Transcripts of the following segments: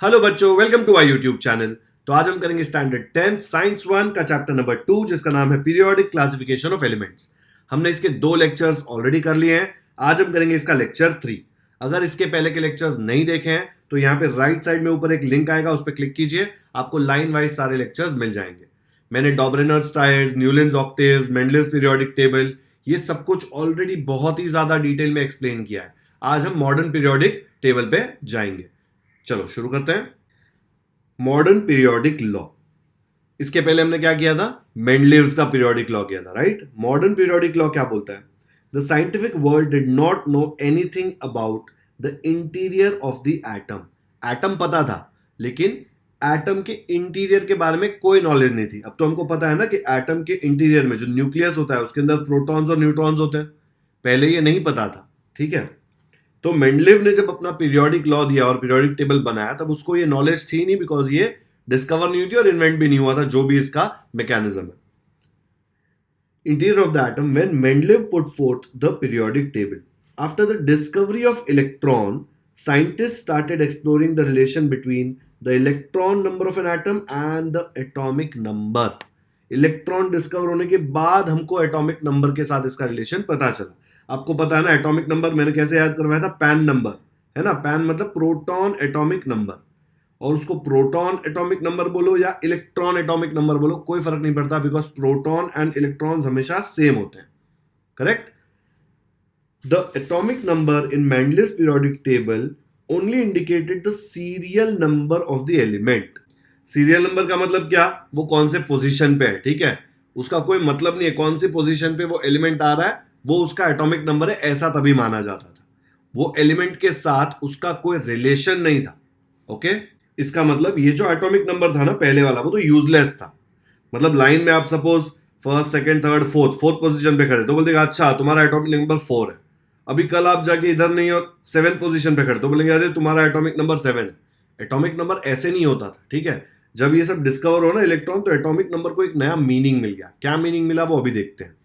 Hello बच्चों, welcome to our YouTube channel. तो आज हम करेंगे स्टैंडर्ड 10 साइंस 1 का चैप्टर नंबर 2 जिसका नाम है पीरियोडिक क्लासिफिकेशन ऑफ एलिमेंट्स। हमने इसके 2 लेक्चर्स ऑलरेडी कर लिए हैं। आज हम करेंगे इसका लेक्चर 3। अगर इसके पहले के लेक्चर्स नहीं देखे हैं तो यहाँ पे राइट साइड में ऊपर एक लिंक आएगा, उस पर क्लिक कीजिए, आपको लाइन वाइज सारे लेक्चर्स मिल जाएंगे। मैंने Dobereiner's triads, Newlands octaves, Mendeleev's periodic table, ये सब कुछ ऑलरेडी बहुत ही ज्यादा डिटेल में एक्सप्लेन किया है। आज हम मॉडर्न पीरियोडिक टेबल पे जाएंगे। चलो शुरू करते हैं। Modern periodic law. इसके पहले हमने क्या किया था? मेंडलीव्स का पीरियोडिक लॉ किया था, राइट? मॉडर्न पीरियोडिक लॉ क्या बोलता है? The scientific world did not know anything about the interior of the atom. Atom पता था, लेकिन एटम के इंटीरियर के बारे में कोई नॉलेज नहीं थी। अब तो हमको पता है ना कि एटम के इंटीरियर में जो न्यूक्लियस होता है उसके अंदर प्रोटॉन्स और न्यूट्रॉन्स होते हैं। पहले ये नहीं पता था, ठीक है? तो मेंडलीव ने जब अपना पीरियोडिक लॉ दिया और पीरियोडिक टेबल बनाया, तब उसको ये नॉलेज थी नहीं, बिकॉज ये डिस्कवर नहीं हुई थी और इन्वेंट भी नहीं हुआ था जो भी इसका मैकेनिज्म है। Interior of the atom when Mendeleev put fourth the periodic table after the discovery of electron, scientists started exploring the relation between the electron number of an atom and the atomic number. Electron discover होने के बाद हमको atomic number के साथ इसका relation पता चला। आपको पता है ना एटॉमिक नंबर मैंने कैसे याद करवाया था? पैन नंबर, है ना? पैन मतलब प्रोटॉन एटॉमिक नंबर, और उसको प्रोटॉन एटॉमिक नंबर बोलो या इलेक्ट्रॉन एटॉमिक नंबर बोलो, कोई फर्क नहीं पड़ता, बिकॉज प्रोटॉन एंड इलेक्ट्रॉन्स हमेशा सेम होते हैं। Correct? The atomic number in Mendeleev's periodic table only indicated the serial number of the element. Serial number का मतलब क्या? वो कौन से पोजीशन पे है, ठीक है? उसका कोई मतलब नहीं है कौन सी पोजीशन पे वो एलिमेंट आ रहा है, वो उसका एटॉमिक नंबर है, ऐसा तभी माना जाता था। वो एलिमेंट के साथ उसका कोई रिलेशन नहीं था। ओके? इसका मतलब ये जो एटॉमिक नंबर था ना पहले वाला, वो तो यूजलेस था। मतलब लाइन में आप suppose first, second, third, fourth position पे खड़े तो बोल देगा अच्छा तुम्हारा एटॉमिक नंबर 4 है। अभी कल आप जाके इधर नहीं हो, 7th पोजीशन पे खड़े तो बोलेंगे अरे तुम्हारा एटॉमिक नंबर 7 है। एटॉमिक नंबर ऐसे नहीं होता था, ठीक है? जब ये सब डिस्कवर हो ना इलेक्ट्रॉन, तो एटॉमिक नंबर को एक नया मीनिंग मिल गया। क्या मीनिंग मिला वो अभी देखते हैं।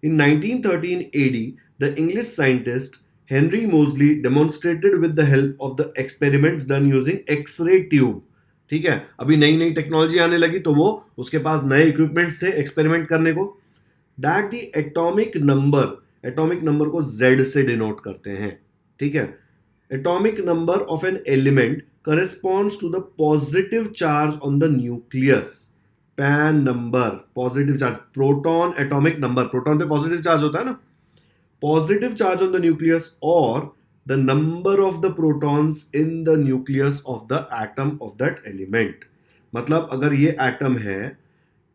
In 1913 AD the English scientist Henry Moseley demonstrated with the help of the experiments done using X-ray tube. ठीक है, अभी नई नई टेक्नोलॉजी आने लगी तो वो उसके पास नए इक्विपमेंट्स थे एक्सपेरिमेंट करने को। दैट द एटॉमिक नंबर को Z से डिनोट करते हैं, ठीक है? Atomic number of an element corresponds to the positive charge on the nucleus. पैन number, positive charge, proton atomic number, proton पे पॉजिटिव चार्ज होता है ना, positive charge on the nucleus और the number of the protons in the nucleus of the atom of that element. मतलब अगर ये atom है,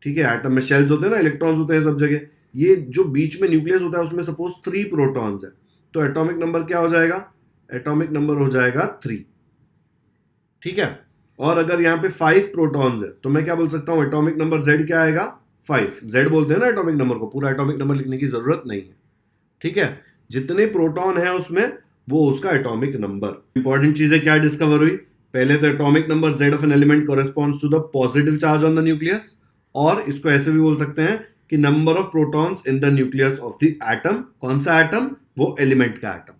ठीक है, एटम में शेल्स होते हैं ना, इलेक्ट्रॉन्स होते हैं सब जगह, ये जो बीच में न्यूक्लियस होता है उसमें सपोज 3 प्रोटॉन्स है, तो एटॉमिक नंबर क्या हो जाएगा? एटॉमिक नंबर हो जाएगा 3, ठीक है? और अगर यहाँ पे 5 प्रोटॉन्स है तो मैं क्या बोल सकता हूँ? एटॉमिक नंबर Z क्या आएगा? 5। Z बोलते हैं ना एटॉमिक नंबर को, पूरा एटॉमिक नंबर लिखने की जरूरत नहीं है, ठीक है? जितने प्रोटॉन है उसमें वो उसका एटॉमिक नंबर। इंपॉर्टेंट चीजें क्या डिस्कवर हुई? पहले तो atomic number Z of an element corresponds to the positive charge on the nucleus, और इसको ऐसे भी बोल सकते हैं कि number of protons in the nucleus of the atom. कौन सा एटम? वो एलिमेंट का एटम।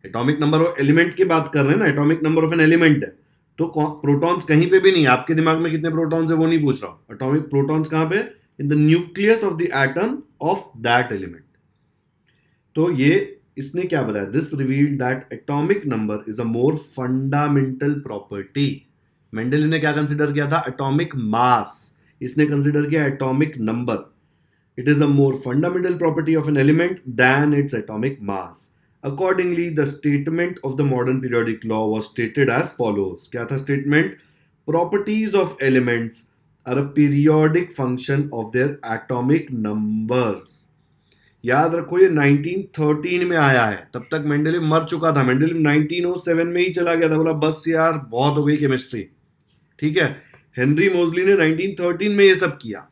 एटॉमिक नंबर और एलिमेंट की बात कर रहे हैं ना, atomic number of an element है तो प्रोटॉन्स कहीं पे भी नहीं, आपके दिमाग में कितने प्रोटॉन्स है वो नहीं पूछ रहा हूं। एटॉमिक प्रोटॉन्स कहां पे? इन the nucleus of the atom of that element. तो ये इसने क्या बताया? This revealed that atomic number is a more fundamental property. Mendeleev ने क्या कंसिडर किया था? Atomic mass. इसने कंसिडर किया atomic number. It is a more fundamental property of an element than its atomic mass. Accordingly, the statement of the modern periodic law was stated as follows. क्या था statement? Properties of elements are a periodic function of their atomic numbers. याद रखो ये 1913 में आया है, तब तक मेंडलीव मर चुका था। मेंडलीव 1907 में ही चला गया था, बोला बस यार बहुत हो गई केमिस्ट्री, ठीक है? हेनरी मोजली ने 1913 में ये सब किया,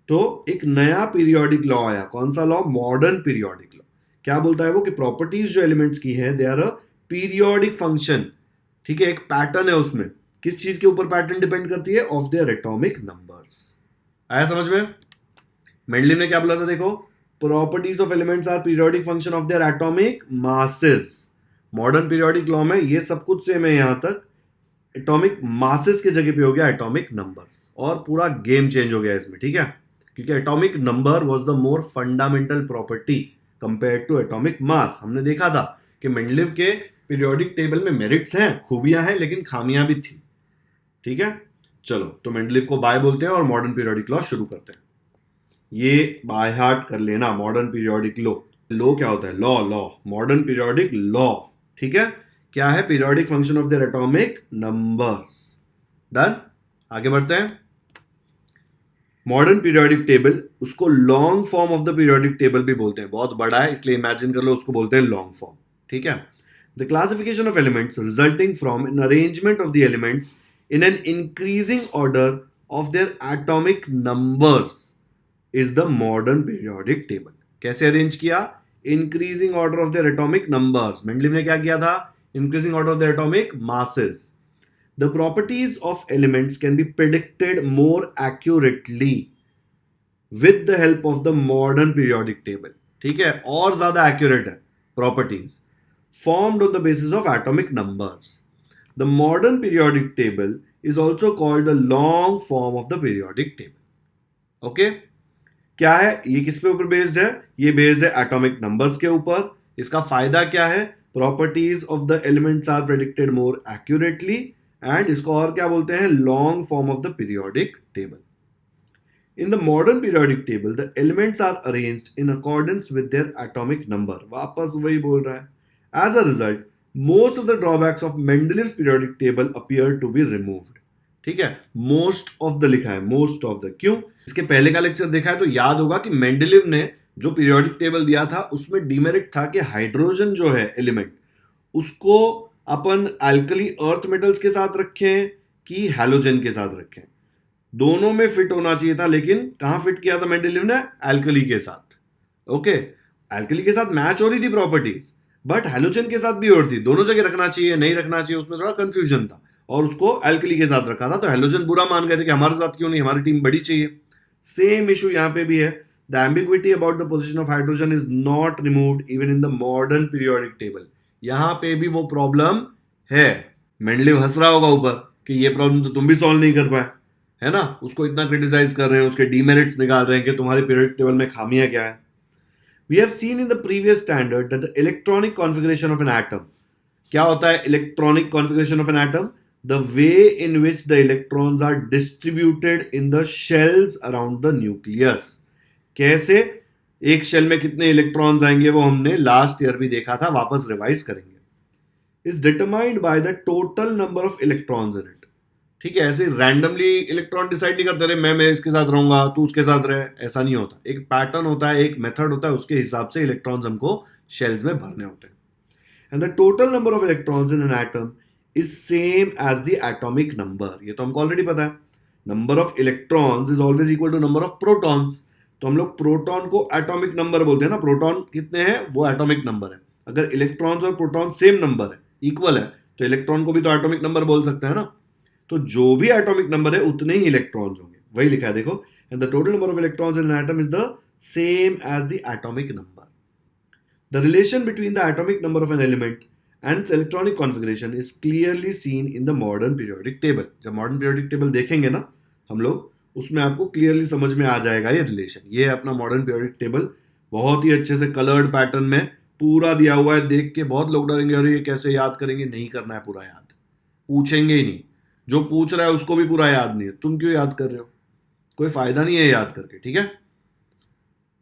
तो एक नया पीरियोडिक लॉ आया। कौन सा लॉ? Modern periodic law. क्या बोलता है वो? कि प्रॉपर्टीज जो एलिमेंट्स की है they are a periodic function, ठीक है? एक पैटर्न है उसमें। किस चीज के ऊपर पैटर्न डिपेंड करती है? Of their atomic numbers. आया समझ में? मेंडलीव ने क्या बोला था? देखो, properties of elements are periodic function of their atomic masses. Modern periodic law में ये सब कुछ सेम है यहां तक। एटॉमिक मासेस की जगह पे हो गया एटॉमिक नंबर्स, और पूरा गेम चेंज हो गया इसमें, ठीक है, क्योंकि atomic number was the more fundamental property compared to atomic mass. हमने देखा था कि मेंडलीव के पीरियोडिक टेबल में मेरिट्स हैं, खूबियां हैं, लेकिन खामियां भी थी, ठीक है। चलो, तो मेंडलीव को बाय बोलते हैं और मॉडर्न पीरियोडिक लॉ शुरू करते हैं। ये बाय हार्ट कर लेना, मॉडर्न पीरियोडिक लॉ। लॉ क्या होता है? Law, law, modern periodic law, ठीक है। क्या है? Periodic function of their atomic numbers. Done, आगे बढ़ते हैं। मॉडर्न पीरियोडिक टेबल, उसको long form of the periodic table भी बोलते हैं, बहुत बड़ा है इसलिए इमेजिन कर लो उसको बोलते हैं लॉन्ग फॉर्म, ठीक है। The classification of elements resulting from an arrangement of the elements in an increasing order of their atomic numbers is the modern periodic table. कैसे अरेंज किया? Increasing order of their atomic numbers. Mendeleev ने क्या किया था? Increasing order of their atomic masses. The properties of elements can be predicted more accurately with the help of the modern periodic table, ठीक है, और ज्यादा accurate है properties, formed on the basis of atomic numbers. The modern periodic table is also called the long form of the periodic table. Okay? क्या है ये? किस पे ऊपर बेस्ड है? ये बेस्ड है एटॉमिक नंबर्स के ऊपर। इसका फायदा क्या है? Properties of the elements are predicted more accurately, and इसको और क्या बोलते हैं? Long form of the periodic table. In the modern periodic table the elements are arranged in accordance with their atomic number. वापस वही बोल रहा है। As a result most of the drawbacks of Mendeleev's periodic table appear to be removed. ठीक है, most of the लिखा है, most of the, क्यों? इसके पहले का लेक्चर देखा है तो याद होगा कि मेंडलीव ने जो पीरियोडिक टेबल दिया था उसमें डिमेरिट था कि हाइड्रोजन जो है एलिमेंट, उसको अपन एल्कली अर्थ मेटल्स के साथ रखें कि हैलोजन के साथ रखें। दोनों में फिट होना चाहिए था, लेकिन कहां फिट किया था मेंडलीव ने? एल्कली के साथ। ओके, एल्कली के साथ मैच हो रही थी प्रॉपर्टीज, बट हैलोजन के साथ भी और थी। दोनों जगह रखना चाहिए, नहीं रखना चाहिए, उसमें थोड़ा कंफ्यूजन था, और उसको एल्कली के साथ रखा था। तो हैलोजन बुरा मान गए थे कि हमारे साथ क्यों नहीं, हमारी टीम बड़ी चाहिए। सेम इशू यहां पे भी है। The ambiguity about the position of hydrogen is not removed even in the modern periodic table. यहां पे भी वो प्रॉब्लम है। मेंडलीव हंस रहा होगा ऊपर कि ये प्रॉब्लम तो तुम भी सॉल्व नहीं कर पाए, है ना। उसको इतना क्रिटिसाइज कर रहे हैं, उसके डीमेरिट्स निकाल रहे हैं कि तुम्हारे पीरियोडिक टेबल में खामियां क्या है। We have seen in the previous standard that the electronic configuration of an atom, क्या होता है electronic configuration of an atom? The way in which the electrons are distributed in the shells around the nucleus. कैसे एक shell में कितने electrons आएंगे वो हमने लास्ट ईयर भी देखा था, वापस रिवाइज करेंगे। Is determined by the total number of electrons in it. ठीक है, ऐसे रैंडमली इलेक्ट्रॉन डिसाइड नहीं करते रहे मैं इसके साथ रहूंगा तू उसके साथ रहे, ऐसा नहीं होता। एक पैटर्न होता है, एक मेथड होता है, उसके हिसाब से इलेक्ट्रॉन्स हमको शेल्स में भरने होते हैं। And the total number of electrons in an atom is same as the atomic number. ये तो हमको ऑलरेडी पता है। Number of electrons is always equal to number of protons. तो हम लोग प्रोटॉन को एटॉमिक नंबर बोलते हैं ना, प्रोटॉन कितने हैं वो एटॉमिक नंबर है। अगर इलेक्ट्रॉन्स और प्रोटॉन सेम नंबर है, इक्वल है, तो इलेक्ट्रॉन को भी तो एटॉमिक नंबर बोल सकते हैं ना। तो जो भी एटॉमिक नंबर है उतने ही इलेक्ट्रॉन्स होंगे, वही लिखा है देखो। And the total number of electrons in an atom is the same as the atomic number. The relation between the atomic number of an element and its electronic configuration is clearly seen in the modern periodic table. जब modern periodic table देखेंगे ना हम लोग, उसमें आपको clearly समझ में आ जाएगा ये रिलेशन। ये अपना मॉडर्न पीरियोडिक टेबल बहुत ही अच्छे से कलर्ड पैटर्न में पूरा दिया हुआ है। देख के बहुत लोग डरेंगे, अरे ये कैसे याद करेंगे। नहीं करना है पूरा याद, पूछेंगे ही नहीं। जो पूछ रहा है उसको भी पूरा याद नहीं है, तुम क्यों याद कर रहे हो? कोई फायदा नहीं है याद करके, ठीक है।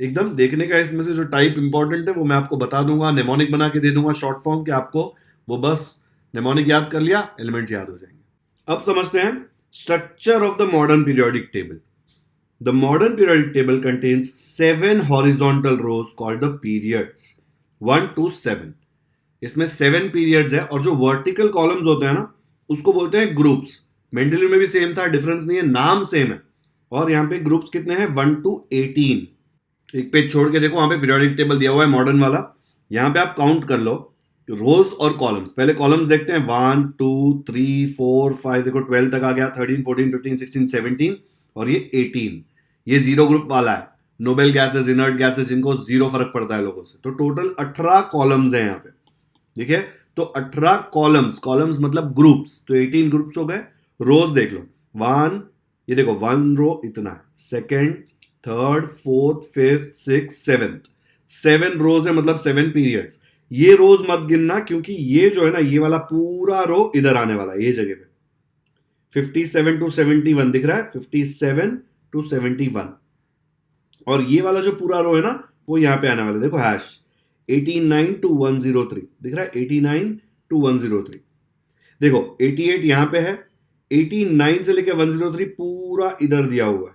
एकदम देखने का इसमें से जो टाइप इंपॉर्टेंट है वो मैं आपको बता दूंगा, नेमोनिक बना के दे दूंगा शॉर्ट फॉर्म कि आपको वो बस नेमोनिक याद कर लिया, एलिमेंट्स याद हो जाएंगे। अब समझते हैं structure of the modern periodic table. The modern periodic table contains 7 horizontal rows called the periods, 1 to 7। इसमें 7 पीरियड्स है, और जो वर्टिकल कॉलम्स होते हैं ना उसको बोलते हैं ग्रुप्स। मेंडलीव में भी सेम था, डिफरेंस नहीं है, नाम सेम है। और यहाँ पे ग्रुप्स कितने हैं? 1 to 18। एक पेज छोड़ के देखो, वहां पे पीरियोडिक टेबल दिया हुआ है मॉडर्न वाला। यहाँ पे आप काउंट कर लो रोज और कॉलम्स। पहले कॉलम्स देखते हैं, 1 2 3 4 5, देखो 12 तक आ गया, 13 14 15 16 17, और ये 18। ये जीरो ग्रुप वाला है, नोबेल गैसेस, इनर्ट गैसेस, इनको जीरो फर्क पड़ता है लोगों से। तो टोटल 18 कॉलम्स हैं यहाँ पे, ठीक है। तो 18 कॉलम्स, कॉलम्स मतलब ग्रुप्स, तो 18 ग्रुप्स हो गए। रोज देख लो, वन, ये देखो 1 रो इतना है, second, third, fourth, fifth, six, seventh, 7 रोज है मतलब 7 पीरियड्स। ये रोज मत गिनना क्योंकि ये जो है ना, ये वाला पूरा रो इधर आने वाला है, ये जगह पे 57 to 71 दिख रहा है, 57 to 71, और ये वाला जो पूरा रो है ना वो यहां पे आने वाला है, देखो हैश 89 to 103 दिख रहा है, 89 to 103। देखो 88 यहां पे है, 89 से लेकर 103 पूरा इधर दिया हुआ है,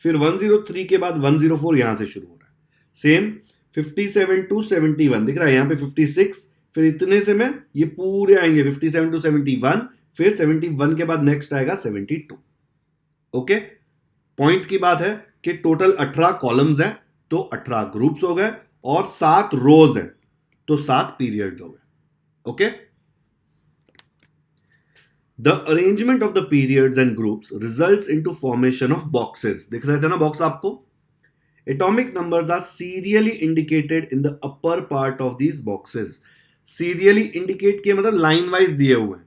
फिर 103 के बाद 104 यहां से शुरू हो रहा है, सेम 57 to 71 दिख रहा है, यहां पे 56, फिर इतने से में ये पूरे आएंगे 57 to 71, फिर 71 के बाद नेक्स्ट आएगा 72। ओके, पॉइंट की बात है कि टोटल 18 कॉलम्स हैं, तो 18 ग्रुप्स हो गए, और 7 रोज हैं, तो 7 पीरियड्स हो गए। Okay, the arrangement of the periods and groups results into formation of boxes, दिख रहे थे ना बॉक्स आपको। Atomic numbers are serially indicated in the upper part of these boxes. Serially indicate किए मतलब लाइन वाइज दिए हुए हैं।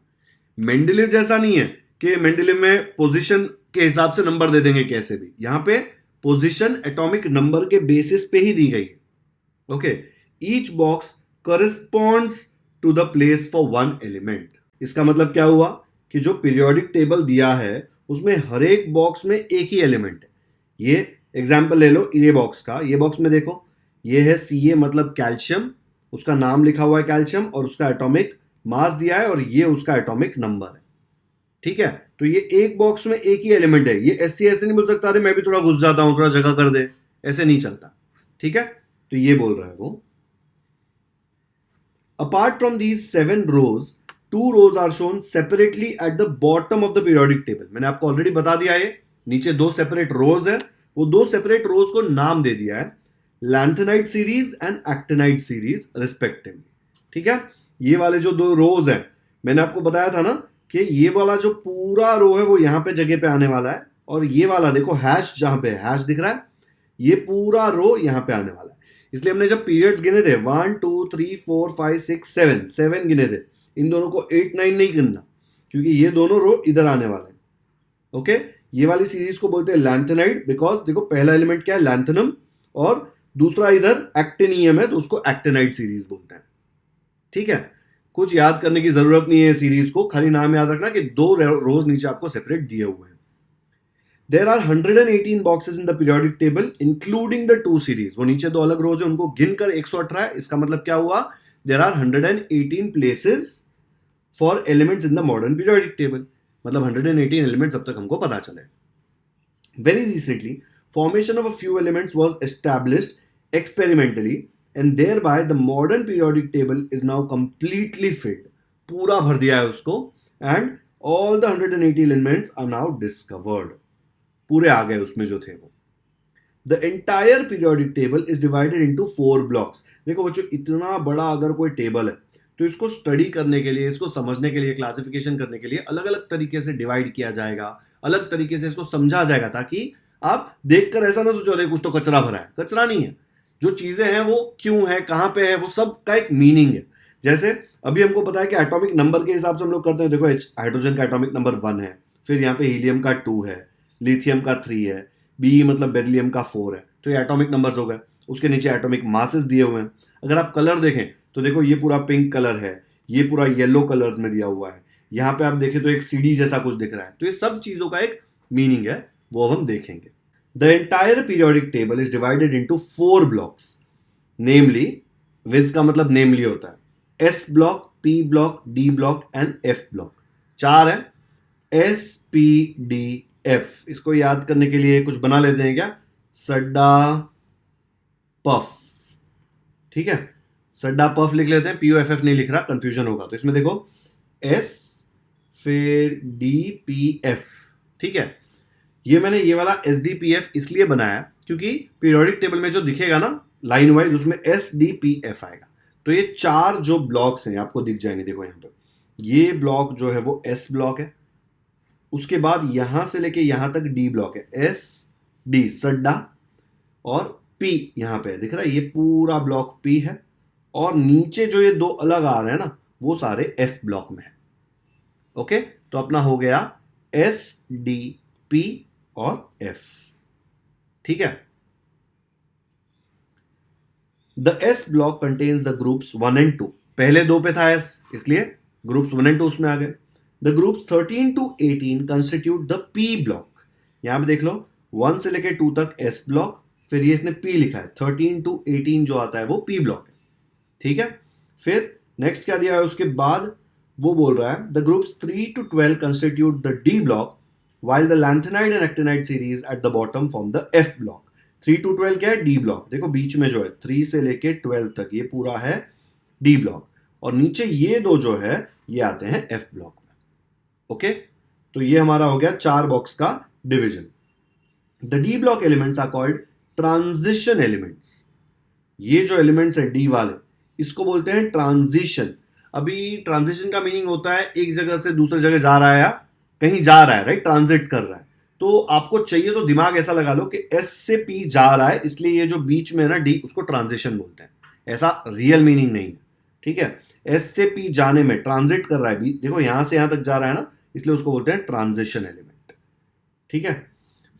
मेंडलीव जैसा नहीं है कि मेंडलीव में पोजीशन के हिसाब से नंबर दे देंगे कैसे भी, यहां पे पोजीशन एटॉमिक नंबर के बेसिस पे ही दी गई है। Okay, each box corresponds to the place for one element. इसका मतलब क्या हुआ कि जो पीरियोडिक टेबल दिया है उसमें हर एक बॉक्स में एक ही एलिमेंट है। ये एग्जाम्पल ले लो ये बॉक्स का, ये बॉक्स में देखो ये है Ca मतलब कैल्शियम, उसका नाम लिखा हुआ है कैल्शियम, और उसका एटॉमिक मास दिया है, और ये उसका एटॉमिक नंबर है। ठीक है, तो ये एक बॉक्स में एक ही एलिमेंट है। ये Sc ऐसे नहीं बोल सकता अरे मैं भी थोड़ा घुस जाता हूं, थोड़ा जगह कर दे, ऐसे नहीं चलता। ठीक है, तो ये बोल रहा है वो। Apart from these 7 rows, 2 rows are shown separately at the bottom of the periodic table। मैंने आपको ऑलरेडी बता दिया है, नीचे 2 सेपरेट रोज है, वो 2 सेपरेट रोज को नाम दे दिया है lanthanide series and actinide series respectively. ठीक है, ये वाले जो 2 रोज हैं, मैंने आपको बताया था ना कि ये वाला जो पूरा रो है वो यहां पे जगह पे आने वाला है, और ये वाला देखो हैश, जहां पे हैश दिख रहा है, ये पूरा रो यहां पे आने वाला है। इसलिए हमने जब पीरियड्स गिने थे 1 2 3 4 5 6 7 गिने थे, इन दोनों को 8 9 नहीं गिनना क्योंकि ये दोनों रो इधर आने वाले हैं। ओके, ये वाली सीरीज को बोलते हैं लैंथेनाइट, बिकॉज देखो पहला एलिमेंट क्या है लैंथेनम, और दूसरा इधर एक्टिनियम है, तो उसको एक्टिनाइट सीरीज बोलते हैं। ठीक है, कुछ याद करने की जरूरत नहीं है सीरीज को, खाली नाम याद रखना कि 2 रोज नीचे आपको सेपरेट दिए हुए हैं। There are 118 boxes in the periodic table including the 2 series। वो नीचे 2 अलग रोज है, उनको गिनकर 118 है। इसका मतलब क्या हुआ, there are 118 places for elements in the modern periodic table, मतलब 118 elements अब तक हमको पता चले। Very recently, formation of a few elements was established experimentally and thereby the modern periodic table is now completely filled। पूरा भर दिया है उसको, and all the 180 elements are now discovered। पूरे आ गए उसमें जो थे वो। The entire periodic table is divided into 4 blocks. देखो बच्चों, इतना बड़ा अगर कोई टेबल है तो इसको स्टडी करने के लिए, इसको समझने के लिए, क्लासिफिकेशन करने के लिए अलग अलग तरीके से डिवाइड किया जाएगा, अलग तरीके से इसको समझा जाएगा, ताकि आप देखकर ऐसा ना सोचो अरे कुछ तो कचरा भरा है। कचरा नहीं है, जो चीजें हैं वो क्यों है, कहां पे है, वो सब का एक मीनिंग है। जैसे अभी हमको पता है कि एटॉमिक नंबर के हिसाब से हम लोग करते हैं, देखो हाइड्रोजन का एटॉमिक नंबर 1 है, फिर यहाँ पे हीलियम का 2 है, लिथियम का 3 है, बी मतलब बेरिलियम का 4 है, तो ये एटॉमिक नंबर्स हो गए। उसके नीचे एटॉमिक मासेस दिए हुए हैं। अगर आप कलर देखें तो देखो ये पूरा पिंक कलर है, ये पूरा येलो कलर्स में दिया हुआ है, यहाँ पे आप देखें तो एक सीडी जैसा कुछ दिख रहा है। तो ये सब चीजों का एक मीनिंग है, वो हम देखेंगे। The entire periodic table is divided into 4 blocks, namely, viz का मतलब नेमली होता है, S block, P block, D block and F block. 4 है, एस पी डी एफ। इसको याद करने के लिए कुछ बना लेते हैं क्या, सड्डा पफ। ठीक है, सड्डा पफ लिख लेते हैं, POFF नहीं लिख रहा, कंफ्यूजन होगा। तो इसमें देखो एस फिर DPF। ठीक है, ये मैंने ये वाला SDPF इसलिए बनाया क्योंकि पीरियोडिक टेबल में जो दिखेगा ना लाइन वाइज, उसमें SDPF आएगा। तो ये 4 जो ब्लॉक्स हैं आपको दिख जाएंगे, देखो यहाँ पे ये ब्लॉक जो है वो S ब्लॉक है, उसके बाद यहां से लेके यहां तक D ब्लॉक है, SD सड्डा, और P यहां पे दिख रहा है, ये पूरा ब्लॉक P है, और नीचे जो ये 2 अलग आ रहे हैं ना वो सारे एफ ब्लॉक में है। ओके, तो अपना हो गया एस, डी, पी और एफ। ठीक है। The S block contains the groups 1 and 2। पहले दो पे था एस, इसलिए ग्रुप्स 1 and 2 उसमें आ गए। The groups 13 to 18 constitute the P block. यहां पे देख लो 1 से लेके 2 तक एस ब्लॉक, फिर ये इसने पी लिखा है, 13 to 18 जो आता है वो पी ब्लॉक है। ठीक है। फिर नेक्स्ट क्या दिया है उसके बाद, वो बोल रहा है the groups 3 to 12 constitute the D block while the lanthanide and actinide series at the bottom form the F block। 3 to 12 क्या है? D block. देखो बीच में जो है 3 से लेके 12 तक ये पूरा है D ब्लॉक, और नीचे ये दो जो है ये आते हैं F ब्लॉक में। ओके, तो ये हमारा हो गया 4 बॉक्स का division. The D block elements are called transition elements. ये जो एलिमेंट्स है D वाले, इसको बोलते हैं ट्रांजिशन। अभी ट्रांजिशन का मीनिंग होता है एक जगह से दूसरी जगह जा रहा है या कहीं जा रहा है, राइट, ट्रांजिट कर रहा है। तो आपको चाहिए तो दिमाग ऐसा लगा लो कि एस से पी जा रहा है, इसलिए ये जो बीच में है ना डी, उसको ट्रांजिशन बोलते हैं। ऐसा रियल मीनिंग नहीं है। ठीक है, एस से पी जाने में ट्रांजिट कर रहा है, देखो यहां से यहां तक जा रहा है ना, इसलिए उसको बोलते हैं ट्रांजिशन एलिमेंट। ठीक है।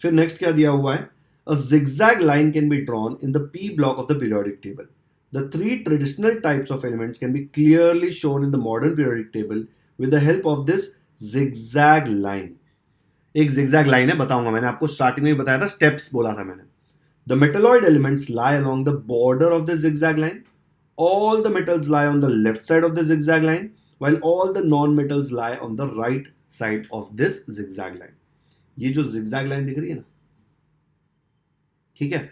फिर नेक्स्ट क्या दिया हुआ है, अ zigzag line can be drawn in the p block of the periodic table। The 3 traditional types of elements can be clearly shown in the modern periodic table with the help of this zigzag line। एक zigzag line है, बताऊंगा, मैंने आपको starting में बताया था, steps बोला था मैंने। The metalloid elements lie along the border of the zigzag line। All the metals lie on the left side of the zigzag line, while all the non-metals lie on the right side of this zigzag line। ये जो zigzag line दिख रही है ना, ठीक है,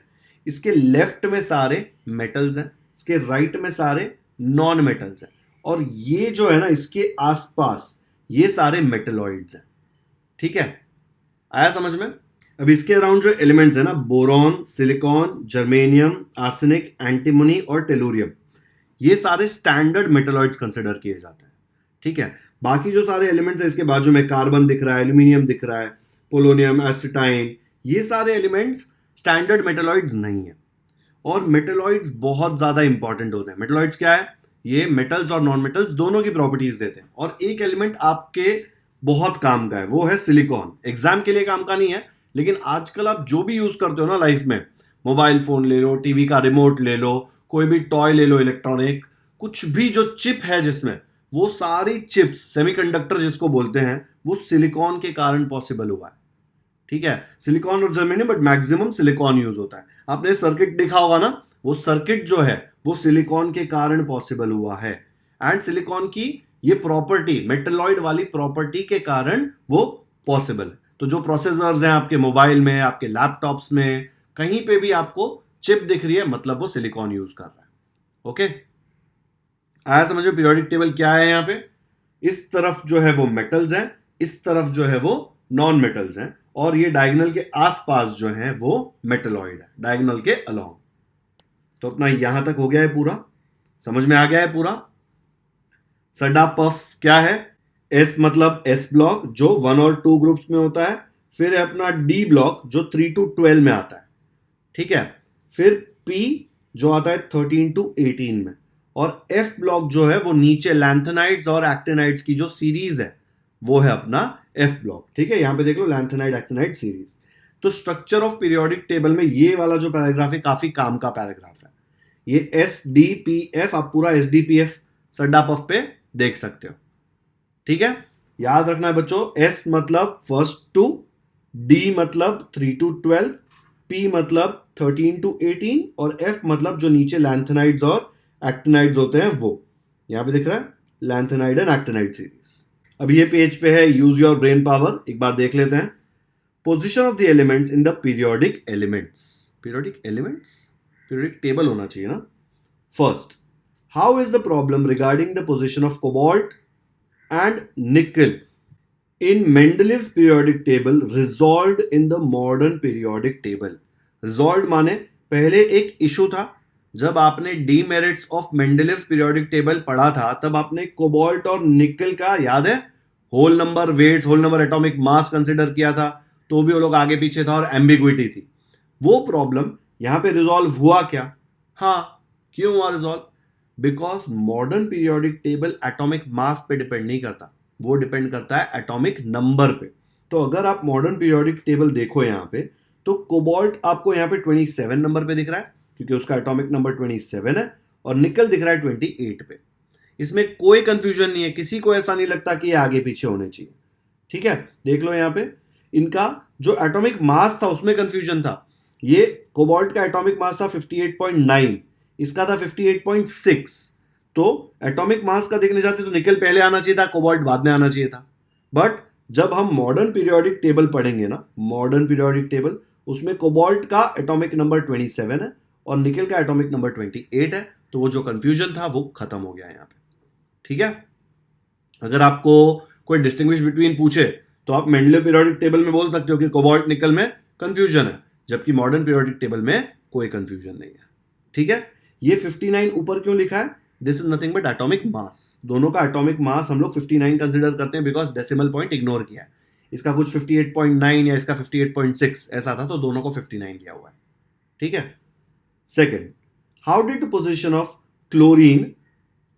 इसके left में सारे मेटल्स हैं, इसके राइट में सारे नॉन मेटल्स हैं, और ये जो है ना इसके आसपास ये सारे मेटलॉइड्स हैं। ठीक है, आया समझ में? अब इसके अराउंड जो एलिमेंट्स है ना, boron, silicon, germanium, arsenic, antimony और टेलुरियम, ये सारे स्टैंडर्ड मेटलॉइड्स कंसिडर किए जाते हैं। ठीक है, बाकी जो सारे एलिमेंट्स है इसके बाजू में कार्बन दिख रहा है, एल्यूमिनियम दिख रहा है, पोलोनियम, एसिटाइन, ये सारे एलिमेंट्स स्टैंडर्ड मेटलॉइड्स नहीं है। और मेटलॉइड्स बहुत ज्यादा इंपॉर्टेंट होते हैं। मेटलॉइड्स क्या है? ये मेटल्स और नॉन मेटल्स दोनों की प्रॉपर्टीज देते हैं। और एक एलिमेंट आपके बहुत काम का है, वो है सिलिकॉन। एग्जाम के लिए काम का नहीं है, लेकिन आजकल आप जो भी यूज करते हो ना लाइफ में, मोबाइल फोन ले लो, टीवी का रिमोट ले लो, कोई भी टॉय ले लो, इलेक्ट्रॉनिक, कुछ भी जो चिप है जिसमें, वो सारी चिप्स, सेमीकंडक्टर जिसको बोलते हैं, वो सिलिकॉन के कारण पॉसिबल हुआ है। ठीक है, सिलिकॉन और germanium, but maximum silicon use होता है। आपने सर्किट देखा होगा ना, वो सर्किट जो है वो सिलिकॉन के कारण पॉसिबल हुआ है। एंड सिलिकॉन की ये प्रॉपर्टी, मेटलॉइड वाली प्रॉपर्टी के कारण वो पॉसिबल है। तो जो प्रोसेसर्स हैं आपके मोबाइल में, आपके लैपटॉप्स में, कहीं पे भी आपको चिप दिख रही है, मतलब वो सिलिकॉन यूज कर रहा है। ओके, आया समझ में? पीरियोडिक टेबल क्या है यहाँ पे? इस तरफ जो है वो मेटल्स हैं, इस तरफ जो है वो नॉन मेटल्स हैं, और ये डायगोनल के आसपास जो है वो मेटलॉइड है, डायगोनल के अलोंग। तो अपना यहां तक हो गया है पूरा, समझ में आ गया है पूरा। सडा पफ क्या है? एस मतलब एस ब्लॉक जो 1 और 2 ग्रुप्स में होता है। फिर है अपना डी ब्लॉक जो 3 to 12 में आता है। ठीक है, फिर पी जो आता है 13 to 18 में, और एफ ब्लॉक जो है वो नीचे लैंथेनाइड्स और एक्टिनाइड्स की जो सीरीज है वो है अपना एफ ब्लॉक। ठीक है, यहां पे देख लो लैंथेनाइड एक्टिनाइड सीरीज। तो स्ट्रक्चर ऑफ पीरियोडिक टेबल में ये वाला जो पैराग्राफ है काफी काम का पैराग्राफ है। ये एस डी पी एफ, आप पूरा एस डी पी एफ सड्डा पफ पे देख सकते हो। ठीक है, याद रखना है बच्चों, एस मतलब फर्स्ट टू, डी मतलब 3 to 12, पी मतलब 13 to 18, और एफ मतलब जो नीचे लैंथेनाइड्स और एक्टिनाइड्स होते हैं वो। यहां पे दिख रहा है लैंथेनाइड एंड एक्टिनाइड सीरीज। अब ये पेज पे है यूज योर ब्रेन पावर, एक बार देख लेते हैं। Position of the elements in the periodic elements. Periodic elements, periodic table होना चाहिए ना। First, how is the problem regarding the position of cobalt and निकल in Mendeleev's periodic table resolved in the modern periodic table। resolved माने पहले एक issue था, जब आपने demerits of Mendeleev's periodic table पढ़ा था तब आपने कोबाल्ट और निकल का, याद है, whole number weights, whole number atomic mass consider किया था, तो भी वो लोग आगे पीछे था और एम्बिग्विटी थी। वो प्रॉब्लम यहां पे रिजॉल्व हुआ क्या? हाँ, क्यों हुआ resolve? Because modern periodic table atomic mass पे डिपेंड नहीं करता, वो डिपेंड करता है एटॉमिक नंबर पे। तो अगर आप मॉडर्न पीरियोडिक टेबल देखो यहाँ पे, तो कोबाल्ट आपको यहाँ पे 27 नंबर पे दिख रहा है क्योंकि उसका एटॉमिक नंबर 27 है, और निकल दिख रहा है 28 पे। इसमें कोई कंफ्यूजन नहीं है, किसी को ऐसा नहीं लगता कि ये आगे पीछे होने चाहिए। ठीक है, देख लो यहाँ पे इनका जो एटॉमिक मास था उसमें कंफ्यूजन था। ये कोबाल्ट का एटॉमिक मास था 58.9, इसका था 58.6। तो एटॉमिक मास का देखने जाते तो निकल पहले आना चाहिए था, कोबाल्ट बाद में आना चाहिए था। बट जब हम मॉडर्न पीरियोडिक टेबल पढ़ेंगे ना, मॉडर्न पीरियोडिक टेबल, उसमें कोबाल्ट का एटॉमिक नंबर 27 है और निकल का एटॉमिक नंबर 28 है। तो वो जो कंफ्यूजन था वो खत्म हो गया यहाँ पे। ठीक है, अगर आपको कोई डिस्टिंग्विश बिटवीन पूछे तो आप मेंडलेव पीरियोडिक टेबल में बोल सकते हो कि कोबाल्ट निकल में कंफ्यूजन है, जबकि मॉडर्न पीरियोडिक टेबल में कोई कंफ्यूजन नहीं है। ठीक है, ये 59 ऊपर क्यों लिखा है? This is nothing but atomic mass. दोनों का एटॉमिक मास हम लोग 59 कंसिडर करते हैं बिकॉज डेसिमल पॉइंट इग्नोर किया है। इसका कुछ 58.9 या इसका 58.6 ऐसा था, तो दोनों को 59 लिया हुआ है। ठीक है, second, how did the position of chlorine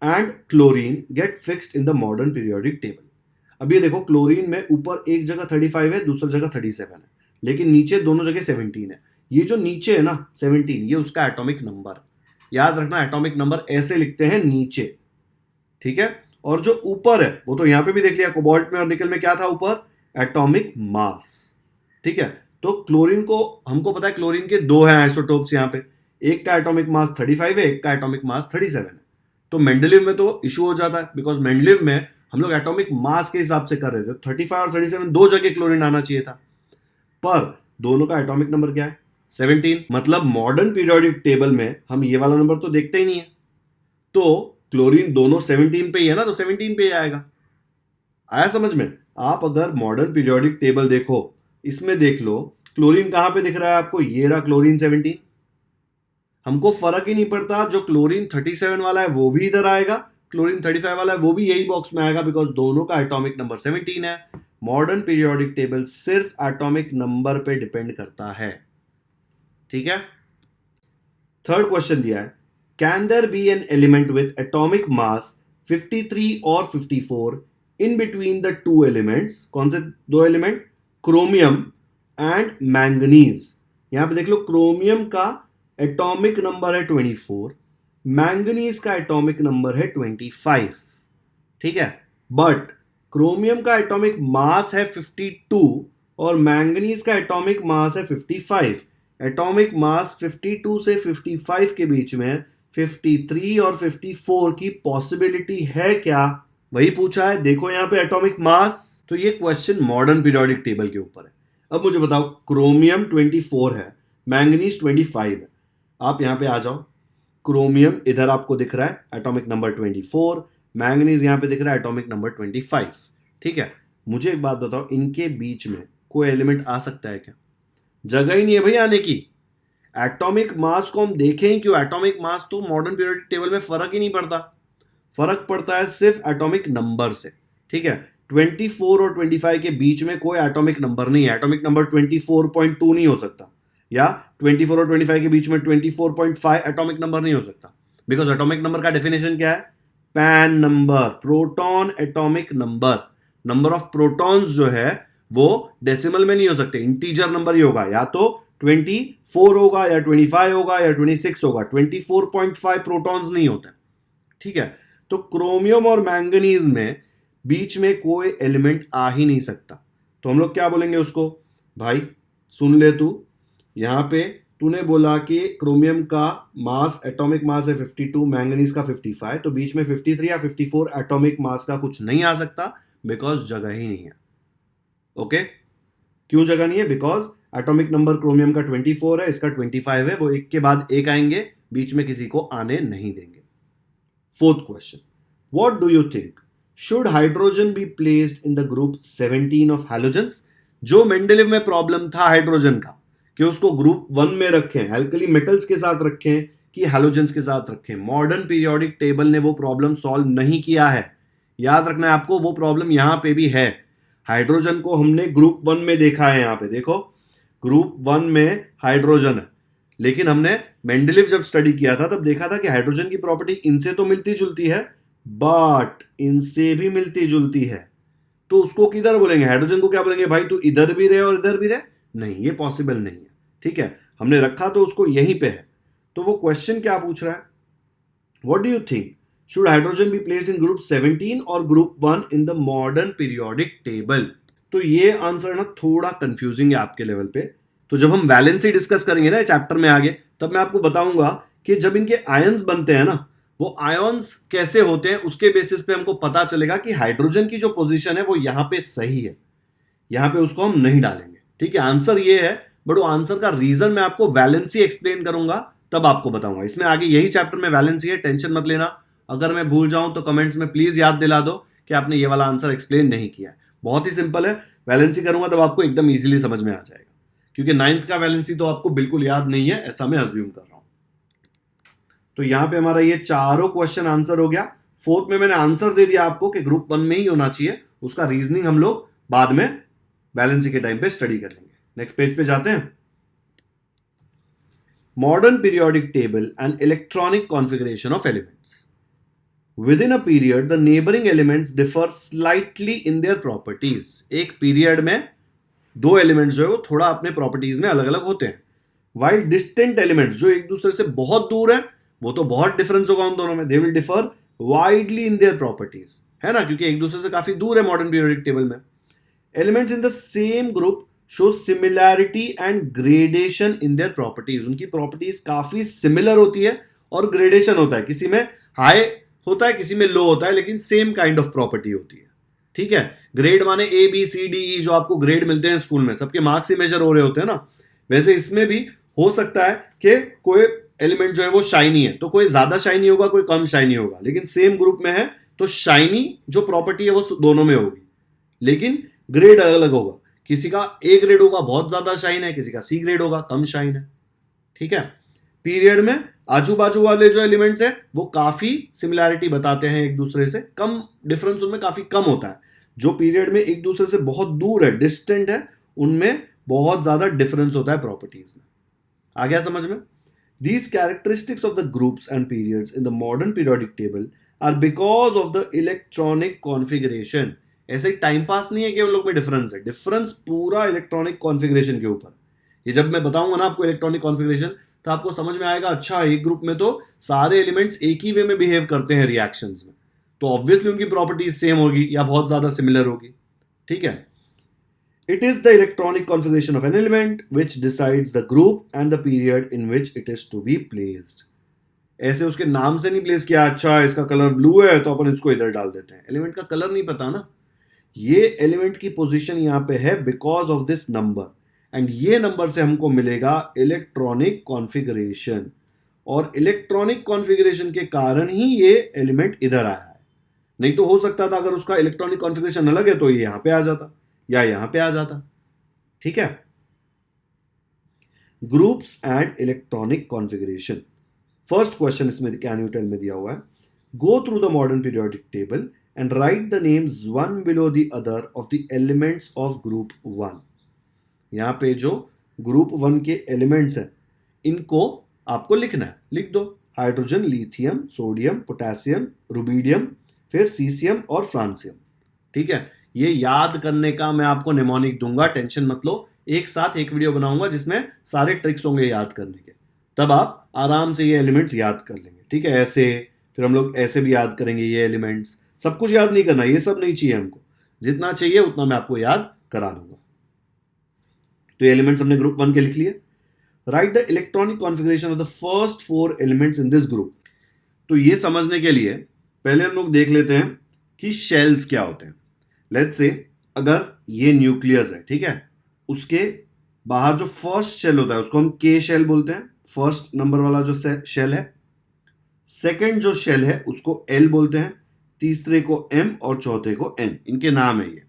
and chlorine get fixed in the modern periodic table? अब ये देखो, क्लोरीन में ऊपर एक जगह 35 है, दूसरी जगह 37 है, लेकिन नीचे दोनों जगह 17 है। ये जो नीचे है ना 17, ये उसका एटॉमिक नंबर। याद रखना, एटॉमिक नंबर ऐसे लिखते हैं नीचे। ठीक है, और जो ऊपर है वो तो यहां पे भी देख लिया, कोबाल्ट में और निकल में क्या था ऊपर? Atomic mass. ठीक है, तो क्लोरीन को हमको पता है, क्लोरीन के दो हैं आइसोटोप्स यहाँ पे, एक का एटॉमिक मास 35 है, एक का एटॉमिक मास 37 है। तो मेंडलीव में तो इशू हो जाता है बिकॉज मेंडलीव में हम लोग एटॉमिक मास के हिसाब से कर रहे थे, 35 और 37 दो जगह क्लोरीन आना चाहिए था, पर दोनों का एटॉमिक नंबर क्या है? 17। मतलब मॉडर्न पीरियोडिक टेबल में हम ये वाला नंबर तो देखते ही नहीं है, तो क्लोरीन दोनों 17 पे ही है ना, तो 17 पे ही आएगा। आया समझ में? आप अगर मॉडर्न पीरियोडिक टेबल देखो, इसमें देख लो क्लोरीन कहां पे दिख रहा है आपको? ये रहा क्लोरीन 17। हमको फर्क ही नहीं पड़ता, जो क्लोरीन 37 वाला है वो भी इधर आएगा, क्लोरीन 35 वाला है वो भी यही बॉक्स में आएगा, बिकॉज दोनों का एटॉमिक नंबर 17 है। मॉडर्न पीरियोडिक टेबल सिर्फ एटॉमिक नंबर पे डिपेंड करता है। ठीक है, थर्ड क्वेश्चन दिया है, can there be an element with atomic mass 53 और 54 in between the two elements? कौन से दो एलिमेंट? Chromium and manganese. यहां पे देख लो, क्रोमियम का एटॉमिक नंबर है 24, मैंगनीज का एटॉमिक नंबर है 25। ठीक है, बट क्रोमियम का एटॉमिक मास है 52 और मैंगनीज का एटॉमिक मास है 55। एटॉमिक मास 52 से 55 के बीच में 53 और 54 की पॉसिबिलिटी है क्या? वही पूछा है, देखो यहां पे एटॉमिक मास। तो ये क्वेश्चन मॉडर्न पीरियोडिक टेबल के ऊपर है। अब मुझे बताओ, क्रोमियम 24 है, मैंगनीज 25 है, आप यहां पे आ जाओ। क्रोमियम इधर आपको दिख रहा है एटॉमिक नंबर 24, मैंगनीज यहां पे दिख रहा है एटॉमिक नंबर 25। ठीक है, मुझे एक बात बताओ, इनके बीच में कोई एलिमेंट आ सकता है क्या? जगह ही नहीं है भाई आने की। एटॉमिक मास को हम देखें ही क्यों? एटॉमिक मास तो मॉडर्न पीरियोडिक टेबल में फर्क ही नहीं पड़ता, फर्क पड़ता है सिर्फ एटॉमिक नंबर से। ठीक है, 24 और 25 के बीच में कोई एटॉमिक नंबर नहीं है, एटॉमिक नंबर 24.2 नहीं हो सकता, या 24 और 25 के बीच में 24.5 एटॉमिक नंबर नहीं हो सकता, बिकॉज एटॉमिक नंबर का डेफिनेशन क्या है? Pan number, proton atomic number. Number of protons जो है वो डेसिमल में नहीं हो सकते, इंटीजर नंबर ही होगा, या तो 24 होगा या 25 होगा या 26 होगा, 24.5 प्रोटॉन्स नहीं होते। ठीक है, तो क्रोमियम और मैंगनीज में बीच में कोई एलिमेंट आ ही नहीं सकता। तो हम लोग क्या बोलेंगे उसको? भाई सुन ले, तू यहां पे तूने बोला कि क्रोमियम का मास, एटॉमिक मास है 52, मैंगनीज का 55, तो बीच में 53 या 54 एटॉमिक मास का कुछ नहीं आ सकता, बिकॉज जगह ही नहीं है। ओके, क्यों जगह नहीं है? बिकॉज एटॉमिक नंबर क्रोमियम का 24 है, इसका 25 है, वो एक के बाद एक आएंगे, बीच में किसी को आने नहीं देंगे। Fourth question, what do you think, should hydrogen be placed in the group 17 of halogens? जो मेंडेलिव में प्रॉब्लम था हाइड्रोजन का कि उसको ग्रुप 1 में रखें, एल्कली मेटल्स के साथ रखें कि हैलोजेंस के साथ रखें, मॉडर्न पीरियोडिक टेबल ने वो प्रॉब्लम सॉल्व नहीं किया है। याद रखना है आपको, वो प्रॉब्लम यहां पे भी है। हाइड्रोजन को हमने ग्रुप 1 में देखा है, यहां पे देखो ग्रुप 1 में हाइड्रोजन है, लेकिन हमने मेंडलीव जब स्टडी किया था तब देखा था कि हाइड्रोजन की प्रॉपर्टी इनसे तो मिलती जुलती है, बट इनसे भी मिलती जुलती है। तो उसको किधर बोलेंगे, हाइड्रोजन को क्या बोलेंगे, भाई तू इधर भी रहे और इधर भी रहे? नहीं, ये पॉसिबल नहीं है। ठीक है, हमने रखा तो उसको यहीं पे है। तो वो क्वेश्चन क्या पूछ रहा है, what do you think, should hydrogen be placed in group 17 और group 1 in the modern periodic table? तो ये आंसर ना थोड़ा कंफ्यूजिंग है आपके लेवल पे। तो जब हम वैलेंसी डिस्कस करेंगे ना चैप्टर में आगे, तब मैं आपको बताऊंगा कि जब इनके आयंस बनते हैं ना, वो आयंस कैसे होते हैं, उसके बेसिस पे हमको पता चलेगा कि हाइड्रोजन की जो पोजीशन है वो यहां पे सही है, यहां पे उसको हम नहीं डालेंगे। ठीक है, आंसर ये है, बट वो आंसर का रीजन मैं आपको वैलेंसी एक्सप्लेन करूंगा तब आपको बताऊंगा। इसमें आगे यही चैप्टर में वैलेंसी है, टेंशन मत लेना। अगर मैं भूल जाऊं तो कमेंट्स में प्लीज याद दिला दो कि आपने ये वाला आंसर एक्सप्लेन नहीं किया है। बहुत ही सिंपल है, वैलेंसी करूंगा तब आपको एकदम इजीली समझ में आ जाएगा, क्योंकि 9th का वैलेंसी तो आपको बिल्कुल याद नहीं है, ऐसा मैं अज्यूम कर रहा हूं। तो यहां पे हमारा ये चारों क्वेश्चन आंसर हो गया। 4th में मैंने आंसर दे दिया आपको कि ग्रुप 1 में ही होना चाहिए, उसका रीजनिंग हम लोग बाद में वैलेंसी के टाइम पे स्टडी कर लेंगे। नेक्स्ट पेज पे जाते हैं। Modern periodic table and electronic configuration of elements. Within a period, the neighboring elements differ slightly in their properties. एक पीरियड में दो एलिमेंट्स जो है वो थोड़ा अपने प्रॉपर्टीज में अलग अलग होते हैं। While distant elements जो एक दूसरे से बहुत दूर है, वो तो बहुत डिफरेंस होगा उन दोनों में, they will differ widely in their properties, है ना, क्योंकि एक दूसरे से काफी दूर है मॉडर्न पीरियोडिक टेबल में। Elements in the same group show similarity and gradation in their properties. उनकी प्रॉपर्टीज काफी सिमिलर होती है और ग्रेडेशन होता है, किसी में हाई होता है, किसी में लो होता है, लेकिन सेम काइंड ऑफ प्रॉपर्टी होती है। ठीक है, ग्रेड माने A B C D E, जो आपको ग्रेड मिलते हैं स्कूल में, सबके मार्क्स ही मेजर हो रहे होते हैं ना, वैसे इसमें भी हो सकता है कि कोई एलिमेंट जो है वो शाइनी है, तो कोई ज्यादा शाइनी होगा, कोई कम शाइनी होगा, लेकिन सेम ग्रुप में है तो शाइनी जो प्रॉपर्टी है वो दोनों में होगी, लेकिन ग्रेड अलग अलग होगा। किसी का ए ग्रेड होगा, बहुत ज्यादा शाइन है, किसी का सी ग्रेड होगा, कम शाइन है। ठीक है, पीरियड में आजू बाजू वाले जो एलिमेंट्स हैं वो काफी सिमिलैरिटी बताते हैं एक दूसरे से, कम डिफरेंस उनमें काफी कम होता है। जो पीरियड में एक दूसरे से बहुत दूर है, डिस्टेंट है, उनमें बहुत ज्यादा डिफरेंस होता है प्रॉपर्टीज में। आ गया समझ में? These characteristics of the groups and periods in the modern periodic table are because of the electronic configuration. ऐसे टाइम पास नहीं है कि उन लोग में डिफरेंस है, डिफरेंस पूरा इलेक्ट्रॉनिक कॉन्फ़िगरेशन के ऊपर। ये जब मैं बताऊंगा ना आपको इलेक्ट्रॉनिक कॉन्फ़िगरेशन, तो आपको समझ में आएगा, अच्छा एक ग्रुप में तो सारे एलिमेंट्स एक ही वे में बिहेव करते हैं रिएक्शंस में, तो ऑब्वियसली उनकी प्रॉपर्टीज सेम होगी या बहुत ज्यादा सिमिलर होगी। ठीक है, it is the electronic configuration of an element which decides the group and the period in which it is to be placed. ऐसे उसके नाम से नहीं प्लेस किया, अच्छा इसका कलर ब्लू है तो अपन इसको इधर डाल देते हैं, एलिमेंट का कलर नहीं पता ना, ये एलिमेंट की पोजीशन यहां पे है because of this number, and ये नंबर से हमको मिलेगा इलेक्ट्रॉनिक कॉन्फ़िगरेशन, और इलेक्ट्रॉनिक कॉन्फ़िगरेशन के कारण ही ये एलिमेंट इधर आया है। नहीं तो हो सकता था अगर उसका इलेक्ट्रॉनिक कॉन्फ़िगरेशन अलग है तो ये यहां पे आ जाता या यहां पे आ जाता। ठीक है, groups and electronic configuration. First question इसमें क्या न्यूटन में दिया हुआ है, go through the modern periodic table and right the names one below the other of the elements of group 1। यहां पे जो ग्रुप 1 के एलिमेंट्स हैं इनको आपको लिखना है, लिख दो, hydrogen, lithium, sodium, potassium, rubidium, फिर सीसियम और फ्रांसियम। ठीक है, ये याद करने का मैं आपको निमोनिक दूंगा, टेंशन मत लो, एक साथ एक वीडियो बनाऊंगा जिसमें सारे ट्रिक्स होंगे याद करने के, तब आप आराम से ये एलिमेंट्स याद कर लेंगे। ठीक है, ऐसे फिर हम लोग ऐसे भी याद करेंगे ये एलिमेंट्स, सब कुछ याद नहीं करना, ये सब नहीं चाहिए हमको, जितना चाहिए उतना मैं आपको याद करा दूंगा। तो ये एलिमेंट्स हमने ग्रुप 1 के लिख लिए। Right the electronic configuration of the first 4 elements in this group. तो ये समझने के लिए पहले हम लोग देख लेते हैं कि शेल्स क्या होते हैं। लेट्स से अगर ये न्यूक्लियस है, ठीक है, उसके बाहर जो फर्स्ट शेल होता है उसको हम के शेल बोलते हैं, फर्स्ट नंबर वाला जो शेल है। सेकंड जो शेल है उसको एल बोलते हैं, तीसरे को एम और चौथे को एन, इनके नाम है ये।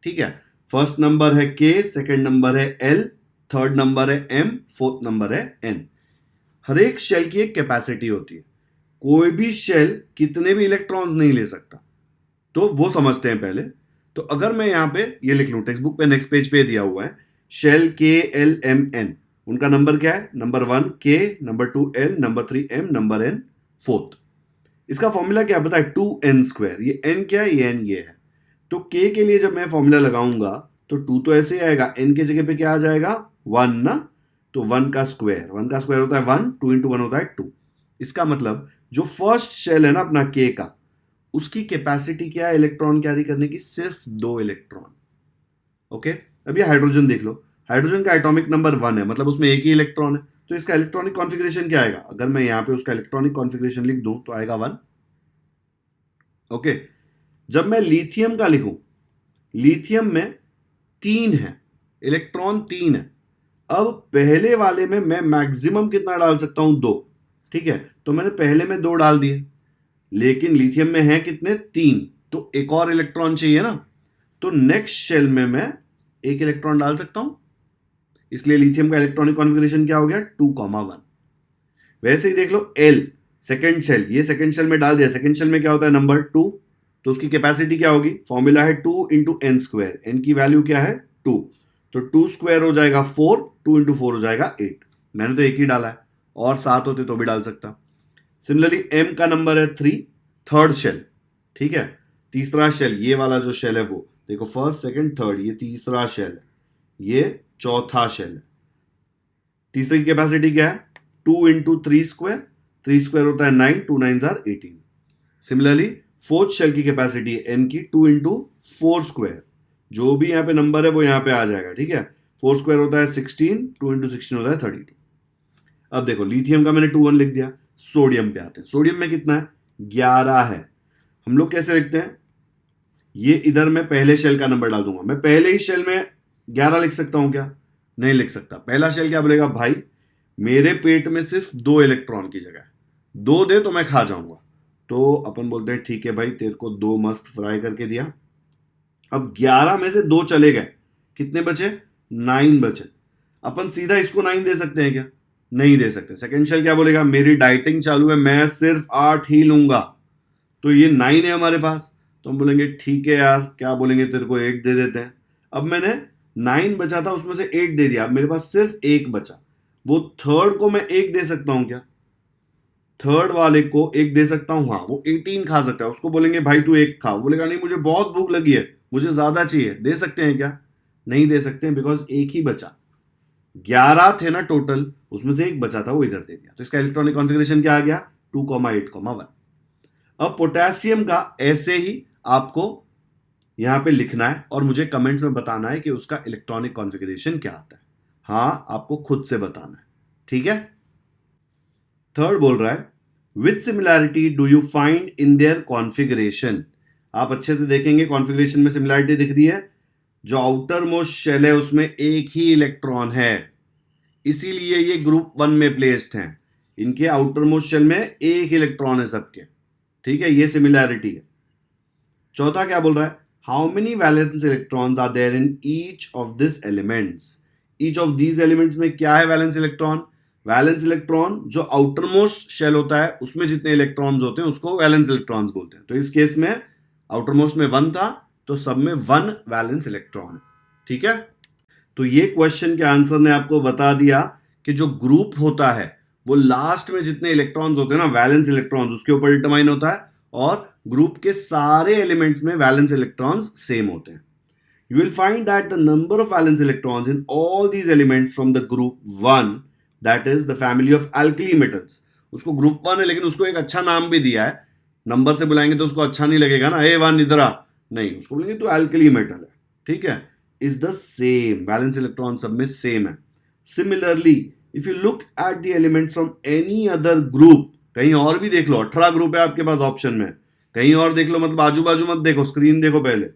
ठीक है, फर्स्ट नंबर है के, सेकंड नंबर है एल, थर्ड नंबर है एम, फोर्थ नंबर है एन। हर एक शेल की एक कैपेसिटी होती है, कोई भी शेल कितने भी इलेक्ट्रॉन्स नहीं ले सकता, तो वो समझते हैं पहले। तो अगर मैं यहां पे ये लिख लूं, टेक्स्ट बुक पे नेक्स्ट पेज पे दिया हुआ है शेल के एल एम एन, उनका नंबर क्या है? Number 1 K, number 2 L, number 3 M, number N fourth. इसका फॉर्मूला क्या पता है? 2n²। ये n क्या है? ये n ये है। तो k के लिए जब मैं फॉर्मूला लगाऊंगा तो 2 तो ऐसे ही आएगा, n के जगह पे क्या आ जाएगा? 1 ना। तो 1 का स्क्वायर होता है 1, 2 इंटू 1 होता है 2। इसका मतलब जो फर्स्ट शेल है ना अपना k का, उसकी कैपेसिटी क्या है इलेक्ट्रॉन कैरी करने की? सिर्फ 2 इलेक्ट्रॉन। ओके, अब ये हाइड्रोजन देख लो। हाइड्रोजन का एटॉमिक नंबर 1 है, मतलब उसमें एक ही इलेक्ट्रॉन है। तो इसका इलेक्ट्रॉनिक कॉन्फ़िगरेशन क्या आएगा? अगर मैं यहां पे उसका इलेक्ट्रॉनिक कॉन्फ़िगरेशन लिख दूं तो आएगा 1। ओके, जब मैं लिथियम का लिखूं, लिथियम में 3 है, इलेक्ट्रॉन 3 है। अब पहले वाले में मैं मैक्सिमम कितना डाल सकता हूं? 2। ठीक है, तो मैंने पहले में 2 डाल दिए, लेकिन लिथियम में है कितने? 3। तो एक और इलेक्ट्रॉन चाहिए ना, तो नेक्स्ट शेल में मैं एक इलेक्ट्रॉन डाल सकता हूं। इसलिए लिथियम का इलेक्ट्रॉनिक कॉन्फ़िगरेशन क्या हो गया? 2,1। वैसे ही देख लो एल, सेकेंड शेल, ये सेकेंड शेल में डाल दिया। सेकेंड शेल में क्या होता है? नंबर 2। तो उसकी कैपेसिटी क्या होगी? फॉर्मूला है 2 इंटू n²। n की वैल्यू क्या है? 2। तो 2² हो जाएगा 4, 2 इंटू 4 हो जाएगा 8। मैंने तो एक ही डाला है, और 7 होते तो भी डाल सकता। सिमिलरली m का नंबर है 3, थर्ड शेल। ठीक है, तीसरा शेल, ये वाला जो शेल है वो देखो, फर्स्ट सेकंड थर्ड, ये तीसरा शेल है, ये चौथा शेल है। तीसरे की कैपेसिटी क्या है? 2 इंटू 3²। 3² होता है 9, 2 9 जार 18। सिमिलरली फोर्थ शेल की कैपेसिटी है n की 2 इंटू 4²। जो भी यहां पे नंबर है वो यहां पे आ जाएगा। ठीक है, 4² होता है 16, 2 इंटू 16 होता है 32। अब देखो लिथियम का मैंने 2 1 लिख दिया। सोडियम पे आते हैं। सोडियम में कितना है? 11 है। हम लोग कैसे लिखते हैं? ये इधर मैं पहले शेल का नंबर डाल दूंगा। मैं पहले ही शेल में 11 लिख सकता हूं क्या? नहीं लिख सकता। पहला शेल क्या बोलेगा? भाई मेरे पेट में सिर्फ 2 इलेक्ट्रॉन की जगह 2 दे तो मैं खा जाऊंगा। तो अपन बोलते हैं ठीक है भाई, तेरे को 2 मस्त फ्राई करके दिया। अब 11 में से 2 चले गए, कितने बचे? 9 बचे। अपन सीधा इसको 9 दे सकते हैं क्या? नहीं दे सकते। सेकेंड शेल क्या बोलेगा? मेरी डाइटिंग चालू है, मैं सिर्फ 8 ही लूंगा। तो ये 9 है हमारे पास, तो हम बोलेंगे ठीक है यार, क्या बोलेंगे, तेरे को 8 दे देते हैं। अब मैंने 9 बचा था, उसमें से 8 दे दिया, अब मेरे पास सिर्फ 1 बचा। वो थर्ड को मैं 1 दे सकता हूं क्या? थर्ड वाले को 1 दे सकता हूं, हाँ। वो 18 खा सकता है, उसको बोलेंगे भाई तू 1 खा। बोलेगा नहीं मुझे बहुत भूख लगी है, मुझे ज्यादा चाहिए। दे सकते हैं क्या? नहीं दे सकते हैं, बिकॉज 1 ही बचा। 11 थे ना टोटल, उसमें से 1 बचा था, वो इधर दे दिया। तो इसका इलेक्ट्रॉनिक कॉन्फ़िगरेशन क्या आ गया? 2,8,1। अब पोटेशियम का ऐसे ही आपको यहां पे लिखना है और मुझे कमेंट्स में बताना है कि उसका इलेक्ट्रॉनिक कॉन्फ़िगरेशन क्या आता है। हाँ, आपको खुद से बताना है। ठीक है, थर्ड बोल रहा है which similarity do you find in their configuration. आप अच्छे से देखेंगे, कॉन्फ़िगरेशन में सिमिलैरिटी दिख रही है। जो आउटर मोस्ट शेल है उसमें एक ही इलेक्ट्रॉन है, इसीलिए ये ग्रुप 1 में प्लेस्ड हैं। इनके आउटर मोस्ट शेल में एक इलेक्ट्रॉन है सबके। ठीक है, ये सिमिलैरिटी है। चौथा क्या बोल रहा है? How many valence electrons are there in each of this elements. Each of these elements में क्या है वैलेंस इलेक्ट्रॉन? वैलेंस इलेक्ट्रॉन जो आउटर मोस्ट शेल होता है उसमें जितने इलेक्ट्रॉन्स होते हैं उसको वैलेंस इलेक्ट्रॉन्स बोलते हैं। तो इस केस में आउटर मोस्ट में 1 था, तो सब में 1 वैलेंस इलेक्ट्रॉन। ठीक है, तो ये क्वेश्चन के आंसर ने आपको बता दिया कि जो ग्रुप होता है वो लास्ट में जितने इलेक्ट्रॉन्स होते हैं ना, वैलेंस इलेक्ट्रॉन्स, उसके ऊपर डिटरमाइन होता है। और ग्रुप के सारे एलिमेंट्स में वैलेंस इलेक्ट्रॉन्स सेम होते हैं। You will find that the number of valence electrons in all these elements from the group 1, that is the family of alkali metals, उसको ग्रुप 1 है लेकिन उसको एक अच्छा नाम भी दिया है। नंबर से बुलाएंगे तो उसको अच्छा नहीं लगेगा ना, ए 1 इधर आ, नहीं, उसको बोलेंगे तो alkali metal है। ठीक है, is the same, valence electron सब में सेम है। Similarly, if you look at the elements from any other group, कहीं और भी देख लो, 18 ग्रुप है आपके पास ऑप्शन में, कहीं और देख लो, मतलब आजू बाजू मत देखो, स्क्रीन देखो पहले।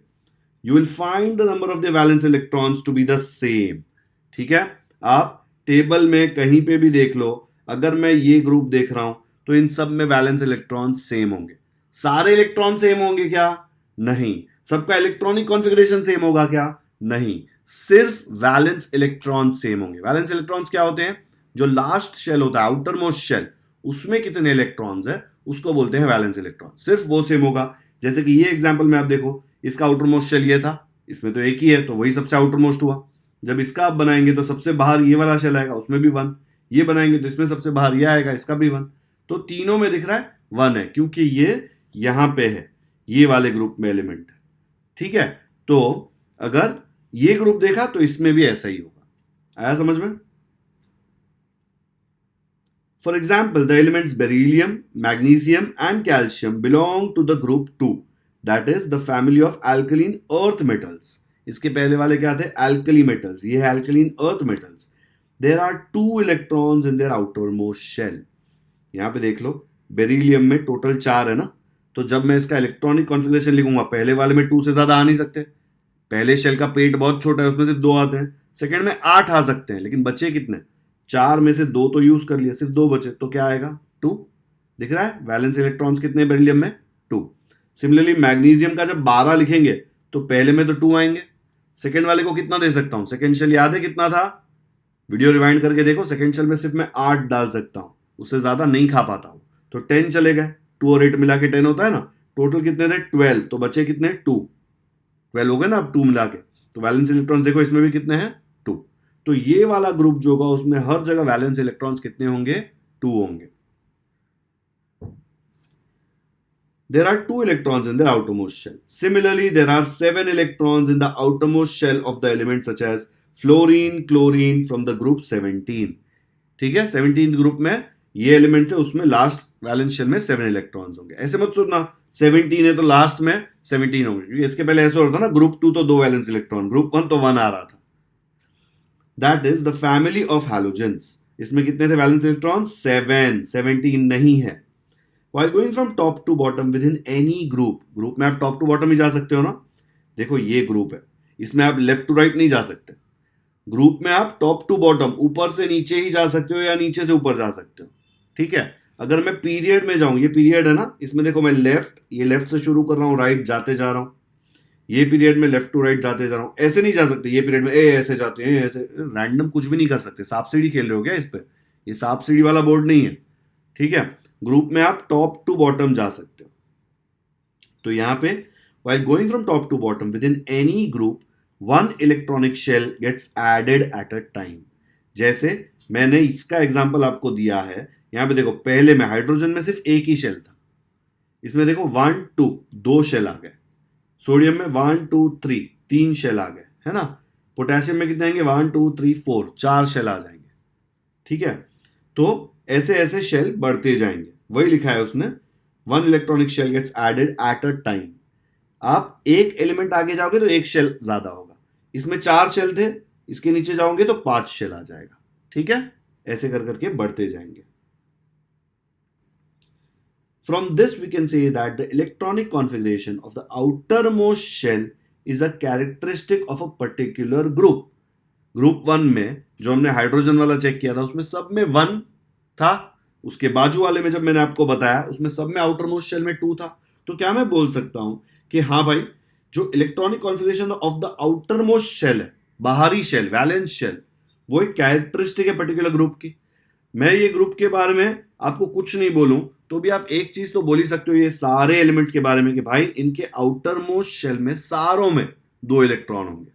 You will find the number of the valence electrons to be the same। ठीक है, आप टेबल में कहीं पे भी देख लो, अगर मैं ये ग्रुप देख रहा हूं तो इन सब में वैलेंस इलेक्ट्रॉन सेम होंगे। सारे इलेक्ट्रॉन सेम होंगे क्या? नहीं। सबका इलेक्ट्रॉनिक कॉन्फ़िगरेशन सेम होगा क्या? नहीं। सिर्फ वैलेंस इलेक्ट्रॉन सेम होंगे। वैलेंस इलेक्ट्रॉन्स क्या होते हैं? जो लास्ट शेल होता है, आउटर मोस्ट शेल, उसमें कितने इलेक्ट्रॉन्स है उसको बोलते हैं वैलेंस इलेक्ट्रॉन। सिर्फ वो सेम होगा। जैसे कि ये एग्जाम्पल में आप देखो, इसका आउटर मोस्ट शेल ये था, इसमें तो एक ही है, तो वही सबसे आउटर मोस्ट हुआ। जब इसका आप बनाएंगे तो सबसे बाहर ये वाला शेल आएगा, उसमें भी 1। ये बनाएंगे तो इसमें सबसे बाहर ये आएगा, इसका भी 1। तो तीनों में दिख रहा है 1 है, क्योंकि ये यहां पे है, ये वाले ग्रुप में एलिमेंट है। ठीक है, तो अगर ये ग्रुप देखा तो इसमें भी ऐसा ही होगा। आया समझ में? For example, the elements beryllium, magnesium and calcium belong to the group 2, that is the family of alkaline earth metals. इसके पहले वाले क्या थे? alkali metals. ये है alkaline earth metals. There are 2 electrons in their outermost shell. यहाँ पे देख लो, बेरिलियम में टोटल 4 है ना, तो जब मैं इसका इलेक्ट्रॉनिक कॉन्फ़िगरेशन लिखूंगा, पहले वाले में 2 से ज्यादा आ नहीं सकते। पहले शेल का पेट बहुत छोटा है, उसमें सिर्फ 2 आते हैं। सेकंड में 8 आ सकते हैं, लेकिन बचे कितने? 4 में से 2 तो यूज कर लिया, सिर्फ 2 बचे, तो क्या आएगा? 2। दिख रहा है वैलेंस इलेक्ट्रॉन्स कितने बेरिलियम में? 2। सिमिलरली मैग्नीशियम का जब 12 लिखेंगे तो पहले में तो 2 आएंगे। सेकंड वाले को कितना दे सकता हूं? सेकंड शेल याद है कितना था? वीडियो रिवाइंड करके देखो, सेकंड शेल में सिर्फ मैं 8 डाल सकता हूं, उससे ज्यादा नहीं खा पाता हूं, तो 10 चले गए। 2 और 8 मिला के 10 होता है ना। टोटल कितने थे? 12, तो बचे कितने? 2। 12 हो गए ना अब 2 मिला के। तो वैलेंस इलेक्ट्रॉन्स देखो इसमें भी कितने हैं? 2। तो ये वाला ग्रुप जो होगा उसमें हर जगह वैलेंस इलेक्ट्रॉन्स कितने होंगे? 2 होंगे। There are 2 electrons in their outermost shell. Similarly, there are 7 electrons in the outermost shell of the elements such as fluorine, chlorine from the group 17. ठीक है, 17th ग्रुप में ये एलिमेंट है, उसमें लास्ट वैलेंस शेल में 7 electrons होंगे। ऐसे मत सोचना 17 है तो लास्ट में 17 होंगे, क्योंकि इसके पहले ऐसा होता ना, ग्रुप 2 तो 2 वैलेंस इलेक्ट्रॉन, ग्रुप 1 तो 1 आ रहा था। That is the family of halogens. इसमें कितने थे वैलेंस इलेक्ट्रॉन? 7, 17 नहीं है। While going from top to bottom within any group, group में आप टॉप टू बॉटम ही जा सकते हो ना। देखो ये ग्रुप है, इसमें आप लेफ्ट टू राइट नहीं जा सकते। ग्रुप में आप टॉप टू बॉटम, ऊपर से नीचे ही जा सकते हो या नीचे से ऊपर जा सकते हो। ठीक है, अगर मैं पीरियड में जाऊं, ये पीरियड है ना, इसमें देखो मैं ये लेफ्ट से शुरू कर रहा हूं, राइट जाते जा रहा हूं। ये पीरियड में लेफ्ट टू राइट जाते जा रहा हूं, ऐसे नहीं जा सकते। ये पीरियड में ऐसे जाते हैं, ऐसे रैंडम कुछ भी नहीं कर सकते। सांप सीढ़ी खेल रहे हो क्या इस पे? ये सांप सीढ़ी वाला बोर्ड नहीं है। ठीक है, ग्रुप में आप टॉप टू बॉटम जा सकते हो। तो यहां पे while going from top to bottom within any group, one electronic shell gets added at a time. जैसे मैंने इसका एग्जांपल आपको दिया है, यहां पे देखो पहले में हाइड्रोजन में सिर्फ एक ही शेल था, इसमें देखो 1 2 2 शेल आ गए। सोडियम में 1 2 3 3 शेल आ गए, है ना। पोटेशियम में कितने आएंगे? 1 2 3 4 4 शेल आ जाएंगे। ठीक है, तो ऐसे ऐसे शेल बढ़ते जाएंगे, वही लिखा है उसने, 1 electronic shell gets added at a time. आप एक एलिमेंट आगे जाओगे तो एक शेल ज्यादा होगा। इसमें 4 शेल थे, इसके नीचे जाओगे तो 5 शेल आ जाएगा। ठीक है, ऐसे कर करके बढ़ते जाएंगे। From this we can say that the electronic configuration of the outermost shell is a characteristic of a particular group. Group 1 में जो हमने हाइड्रोजन वाला चेक किया था उसमें सब में 1 था, उसके बाजू वाले में जब मैंने आपको बताया उसमें सब में आउटर मोस्ट शेल में 2 था। तो क्या मैं बोल सकता हूं कि हाँ भाई, जो electronic configuration of the outermost shell है, बाहरी शेल, वैलेंस शेल, वो एक कैरेक्टरिस्टिक है पर्टिकुलर ग्रुप की। मैं ये ग्रुप के बारे में आपको कुछ नहीं बोलूं तो भी आप एक चीज तो बोल ही सकते हो ये सारे एलिमेंट्स के बारे में कि भाई इनके आउटर मोस्ट शेल में सारों में 2 इलेक्ट्रॉन होंगे।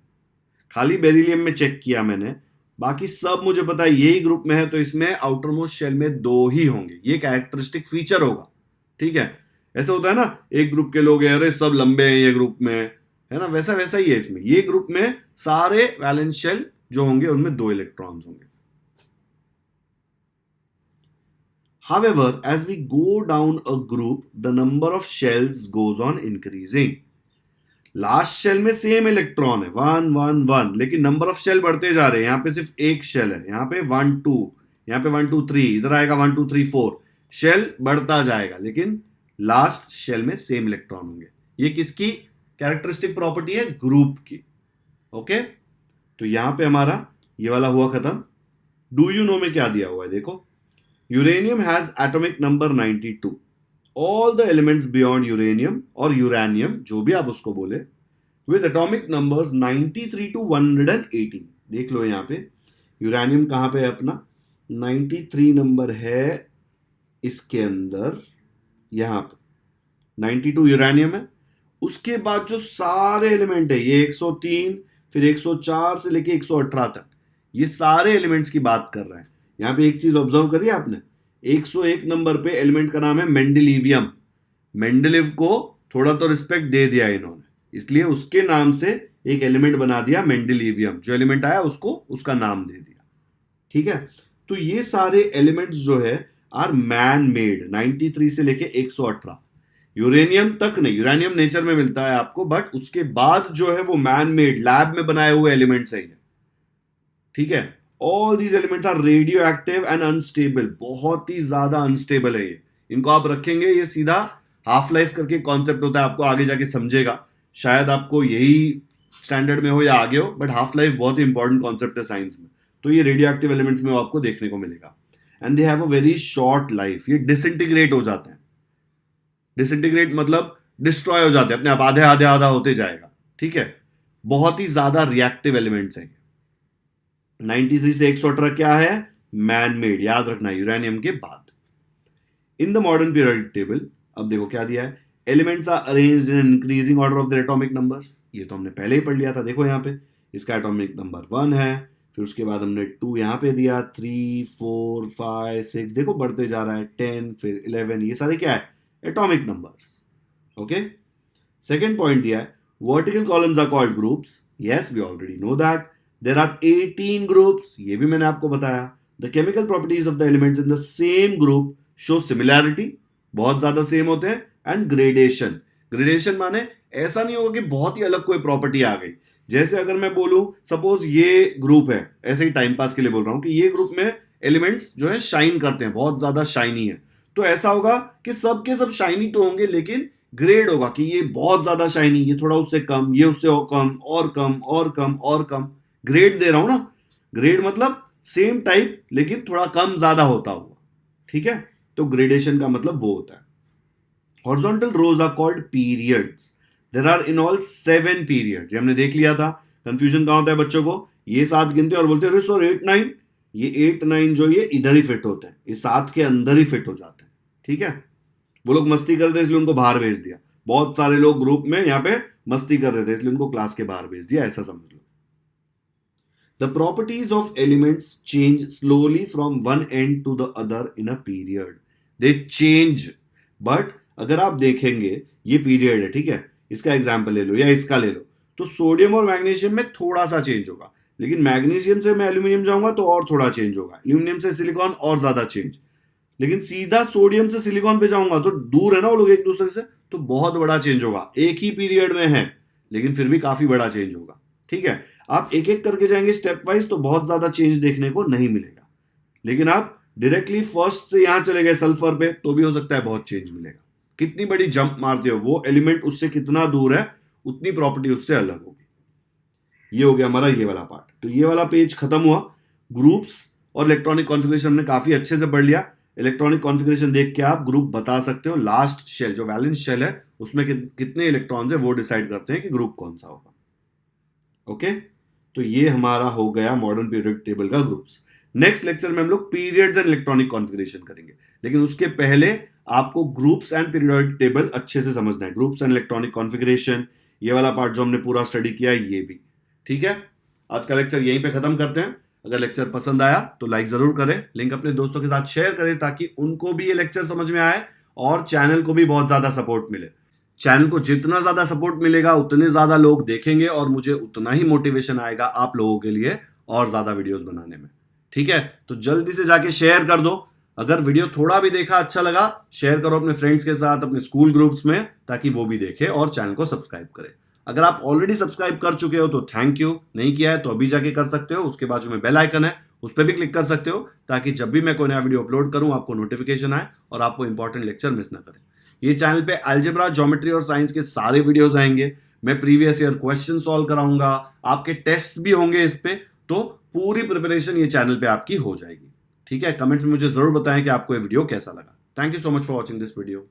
खाली बेरिलियम में चेक किया मैंने, बाकी सब मुझे पता है यही ग्रुप में है, तो इसमें आउटर मोस्ट शेल में 2 ही होंगे। ये कैरेक्टरिस्टिक फीचर होगा। ठीक है, ऐसा होता है ना, एक ग्रुप के लोग अरे सब लंबे हैं ये ग्रुप में, है ना, वैसा वैसा ही है इसमें। ये ग्रुप में सारे वैलेंस शेल जो होंगे उनमें 2 इलेक्ट्रॉन्स होंगे। However, as we go down a group, the number of shells goes on increasing. Last shell में सेम इलेक्ट्रॉन है 1 1 1, लेकिन नंबर ऑफ शेल बढ़ते जा रहे हैं। यहाँ पे सिर्फ एक शेल है, यहाँ पे 1 2, यहाँ पे 1 2 3, इधर आएगा 1 2 3 4। शेल बढ़ता जाएगा, लेकिन लास्ट शेल में सेम इलेक्ट्रॉन होंगे। ये किसकी कैरेक्टरिस्टिक प्रॉपर्टी है? ग्रुप की। ओके, तो यहां पे हमारा ये वाला हुआ खत्म। डू यू नो में क्या दिया हुआ है देखो, uranium has atomic number 92। All the elements beyond uranium और यूरेनियम, जो भी आप उसको बोले, विद एटॉमिक नंबर्स 93 टू 118। देख लो यहां पे यूरेनियम कहां पे है अपना, 93 नंबर है इसके अंदर, यहां पे 92 यूरेनियम है। उसके बाद जो सारे एलिमेंट है ये 103, फिर 104 से लेके 118 तक, ये सारे एलिमेंट्स की बात कर रहा है। यहाँ पे एक चीज ऑब्जर्व करिए आपने, 101 नंबर पे एलिमेंट का नाम है मेंडेलिवियम। मेंडेलिव को थोड़ा तो रिस्पेक्ट दे दिया इन्होंने, इसलिए उसके नाम से एक एलिमेंट बना दिया मेंडेलिवियम। जो एलिमेंट आया उसको उसका नाम दे दिया, ठीक है। तो ये सारे एलिमेंट्स जो है आर मैन मेड, 93 से लेके 118। यूरेनियम तक नहीं, यूरेनियम नेचर में मिलता है आपको, बट उसके बाद जो है वो मैन मेड, लैब में बनाए हुए एलिमेंट्स है, ठीक है। All these elements are radioactive and unstable, बहुत ही ज्यादा अनस्टेबल है ये। इनको आप रखेंगे, ये सीधा हाफ लाइफ करके कॉन्सेप्ट होता है, आपको आगे जाके समझेगा, शायद आपको यही स्टैंडर्ड में हो या आगे हो, बट हाफ लाइफ बहुत ही इंपॉर्टेंट कॉन्सेप्ट है साइंस में। तो ये रेडियो एक्टिव एलिमेंट्स में आपको देखने को मिलेगा। And they have a very short life, ये डिसइंटीग्रेट हो जाते हैं। डिसइंटीग्रेट मतलब डिस्ट्रॉय हो जाते हैं अपने आप, आधे आधे आधा होते जाएगा, ठीक है। बहुत ही ज्यादा रिएक्टिव एलिमेंट्स हैं। 93 से 118 क्या है? मैन मेड, याद रखना यूरेनियम के बाद। In the modern periodic table अब देखो क्या दिया है, elements are arranged in increasing order of their atomic numbers. ये तो हमने पहले ही पढ़ लिया था, देखो यहाँ पे इसका एटॉमिक नंबर 1 है, फिर उसके बाद हमने 2 यहाँ पे दिया, 3 4 5 6, देखो बढ़ते जा रहा है, 10 फिर 11, ये सारे क्या है? Atomic numbers, okay. Second point दिया है, vertical columns are called groups. Yes, we already know that. There are 18 groups, ये भी मैंने आपको बताया। The chemical properties of the elements in the same group show similarity, बहुत ज्यादा सेम होते हैं, and gradation। Gradation माने ऐसा नहीं होगा कि बहुत ही अलग कोई प्रॉपर्टी आ गई। जैसे अगर मैं बोलूं सपोज ये ग्रुप है, ऐसे ही टाइम पास के लिए बोल रहा हूं कि ये ग्रुप में एलिमेंट्स जो है शाइन करते हैं, बहुत ज्यादा शाइनी है, तो ऐसा होगा कि सब के सब शाइनी तो होंगे, लेकिन ग्रेड होगा कि ये बहुत ज्यादा शाइनी, ये थोड़ा उससे कम, ये उससे कम और कम और कम और कम। ग्रेड दे रहा हूं ना, ग्रेड मतलब सेम टाइप लेकिन थोड़ा कम ज्यादा होता हुआ, ठीक है। तो ग्रेडेशन का मतलब वो होता है। Horizontal rows are called periods. There are in all 7 periods, ये हमने देख लिया था। कंफ्यूजन कहां होता है बच्चों को, ये 7 गिनते और बोलते हैं सर 8 9, ये 8 9 जो ये इधर ही फिट होते हैं, ये 7 के अंदर ही फिट हो जाते हैं, ठीक है। वो लोग मस्ती कर रहे थे इसलिए उनको बाहर भेज दिया, बहुत सारे लोग ग्रुप में यहाँ पे मस्ती कर रहे थे इसलिए उनको क्लास के बाहर भेज दिया, ऐसा समझ लो। The properties of elements change slowly from one end to the other in a period. They change. But अगर आप देखेंगे ये पीरियड है, ठीक है, इसका एग्जाम्पल ले लो या इसका ले लो, तो सोडियम और मैग्नीशियम में थोड़ा सा चेंज होगा, लेकिन मैग्नीशियम से मैं एल्यूमिनियम जाऊंगा तो और थोड़ा चेंज होगा, एल्यूमिनियम से सिलिकॉन और ज्यादा चेंज, लेकिन सीधा सोडियम से सिलिकॉन पे जाऊंगा तो दूर है ना वो लोग एक दूसरे से, तो बहुत बड़ा चेंज होगा। एक ही पीरियड में है लेकिन फिर भी काफी बड़ा चेंज होगा, ठीक है। आप एक एक करके जाएंगे स्टेप वाइज तो बहुत ज्यादा चेंज देखने को नहीं मिलेगा, लेकिन आप डायरेक्टली फर्स्ट से यहां चले गए सल्फर पे तो भी हो सकता है बहुत चेंज मिलेगा। कितनी बड़ी जंप मारते हो, वो एलिमेंट उससे कितना दूर है उतनी प्रॉपर्टी उससे अलग होगी। ये हो गया हमारा ये वाला पार्ट। तो ये वाला पेज खत्म हुआ। ग्रुप्स और इलेक्ट्रॉनिक कॉन्फ़िगरेशन हमने काफी अच्छे से पढ़ लिया। इलेक्ट्रॉनिक कॉन्फ़िगरेशन देख के आप ग्रुप बता सकते हो। लास्ट शेल जो वैलेंस शेल है उसमें कितने इलेक्ट्रॉन्स है वो डिसाइड करते हैं कि ग्रुप कौन सा होगा, ओके। तो ये हमारा हो गया मॉडर्न पीरियोडिक टेबल का ग्रुप्स। नेक्स्ट लेक्चर में हम लोग पीरियड्स एंड इलेक्ट्रॉनिक कॉन्फ़िगरेशन करेंगे, लेकिन उसके पहले आपको ग्रुप्स एंड पीरियोडिक टेबल अच्छे से समझना है। ग्रुप्स एंड इलेक्ट्रॉनिक कॉन्फ़िगरेशन, ये वाला पार्ट जो हमने पूरा स्टडी किया है ये भी, ठीक है। आज का लेक्चर यहीं पे खत्म करते हैं। अगर लेक्चर पसंद आया तो लाइक जरूर करें, लिंक अपने दोस्तों के साथ शेयर करें ताकि उनको भी ये लेक्चर समझ में आए और चैनल को भी बहुत ज्यादा सपोर्ट मिले। चैनल को जितना ज्यादा सपोर्ट मिलेगा उतने ज्यादा लोग देखेंगे और मुझे उतना ही मोटिवेशन आएगा आप लोगों के लिए और ज्यादा वीडियोस बनाने में, ठीक है। तो जल्दी से जाके शेयर कर दो। अगर वीडियो थोड़ा भी देखा अच्छा लगा, शेयर करो अपने फ्रेंड्स के साथ, अपने स्कूल ग्रुप्स में, ताकि वो भी देखे और चैनल को सब्सक्राइब करे। अगर आप ऑलरेडी सब्सक्राइब कर चुके हो तो थैंक यू, नहीं किया है तो अभी जाके कर सकते हो। उसके बाजू में बेल आइकन है, उस पर भी क्लिक कर सकते हो ताकि जब भी मैं कोई नया वीडियो अपलोड करूं आपको नोटिफिकेशन आए और आपको इंपॉर्टेंट लेक्चर मिस ना करें। ये चैनल पे अलजेब्रा, ज्योमेट्री और साइंस के सारे वीडियोस आएंगे। मैं प्रीवियस ईयर क्वेश्चन सॉल्व कराऊंगा, आपके टेस्ट भी होंगे इस पे, तो पूरी प्रिपरेशन ये चैनल पे आपकी हो जाएगी, ठीक है। कमेंट्स में मुझे जरूर बताएं कि आपको ये वीडियो कैसा लगा। Thank you so much for watching this video.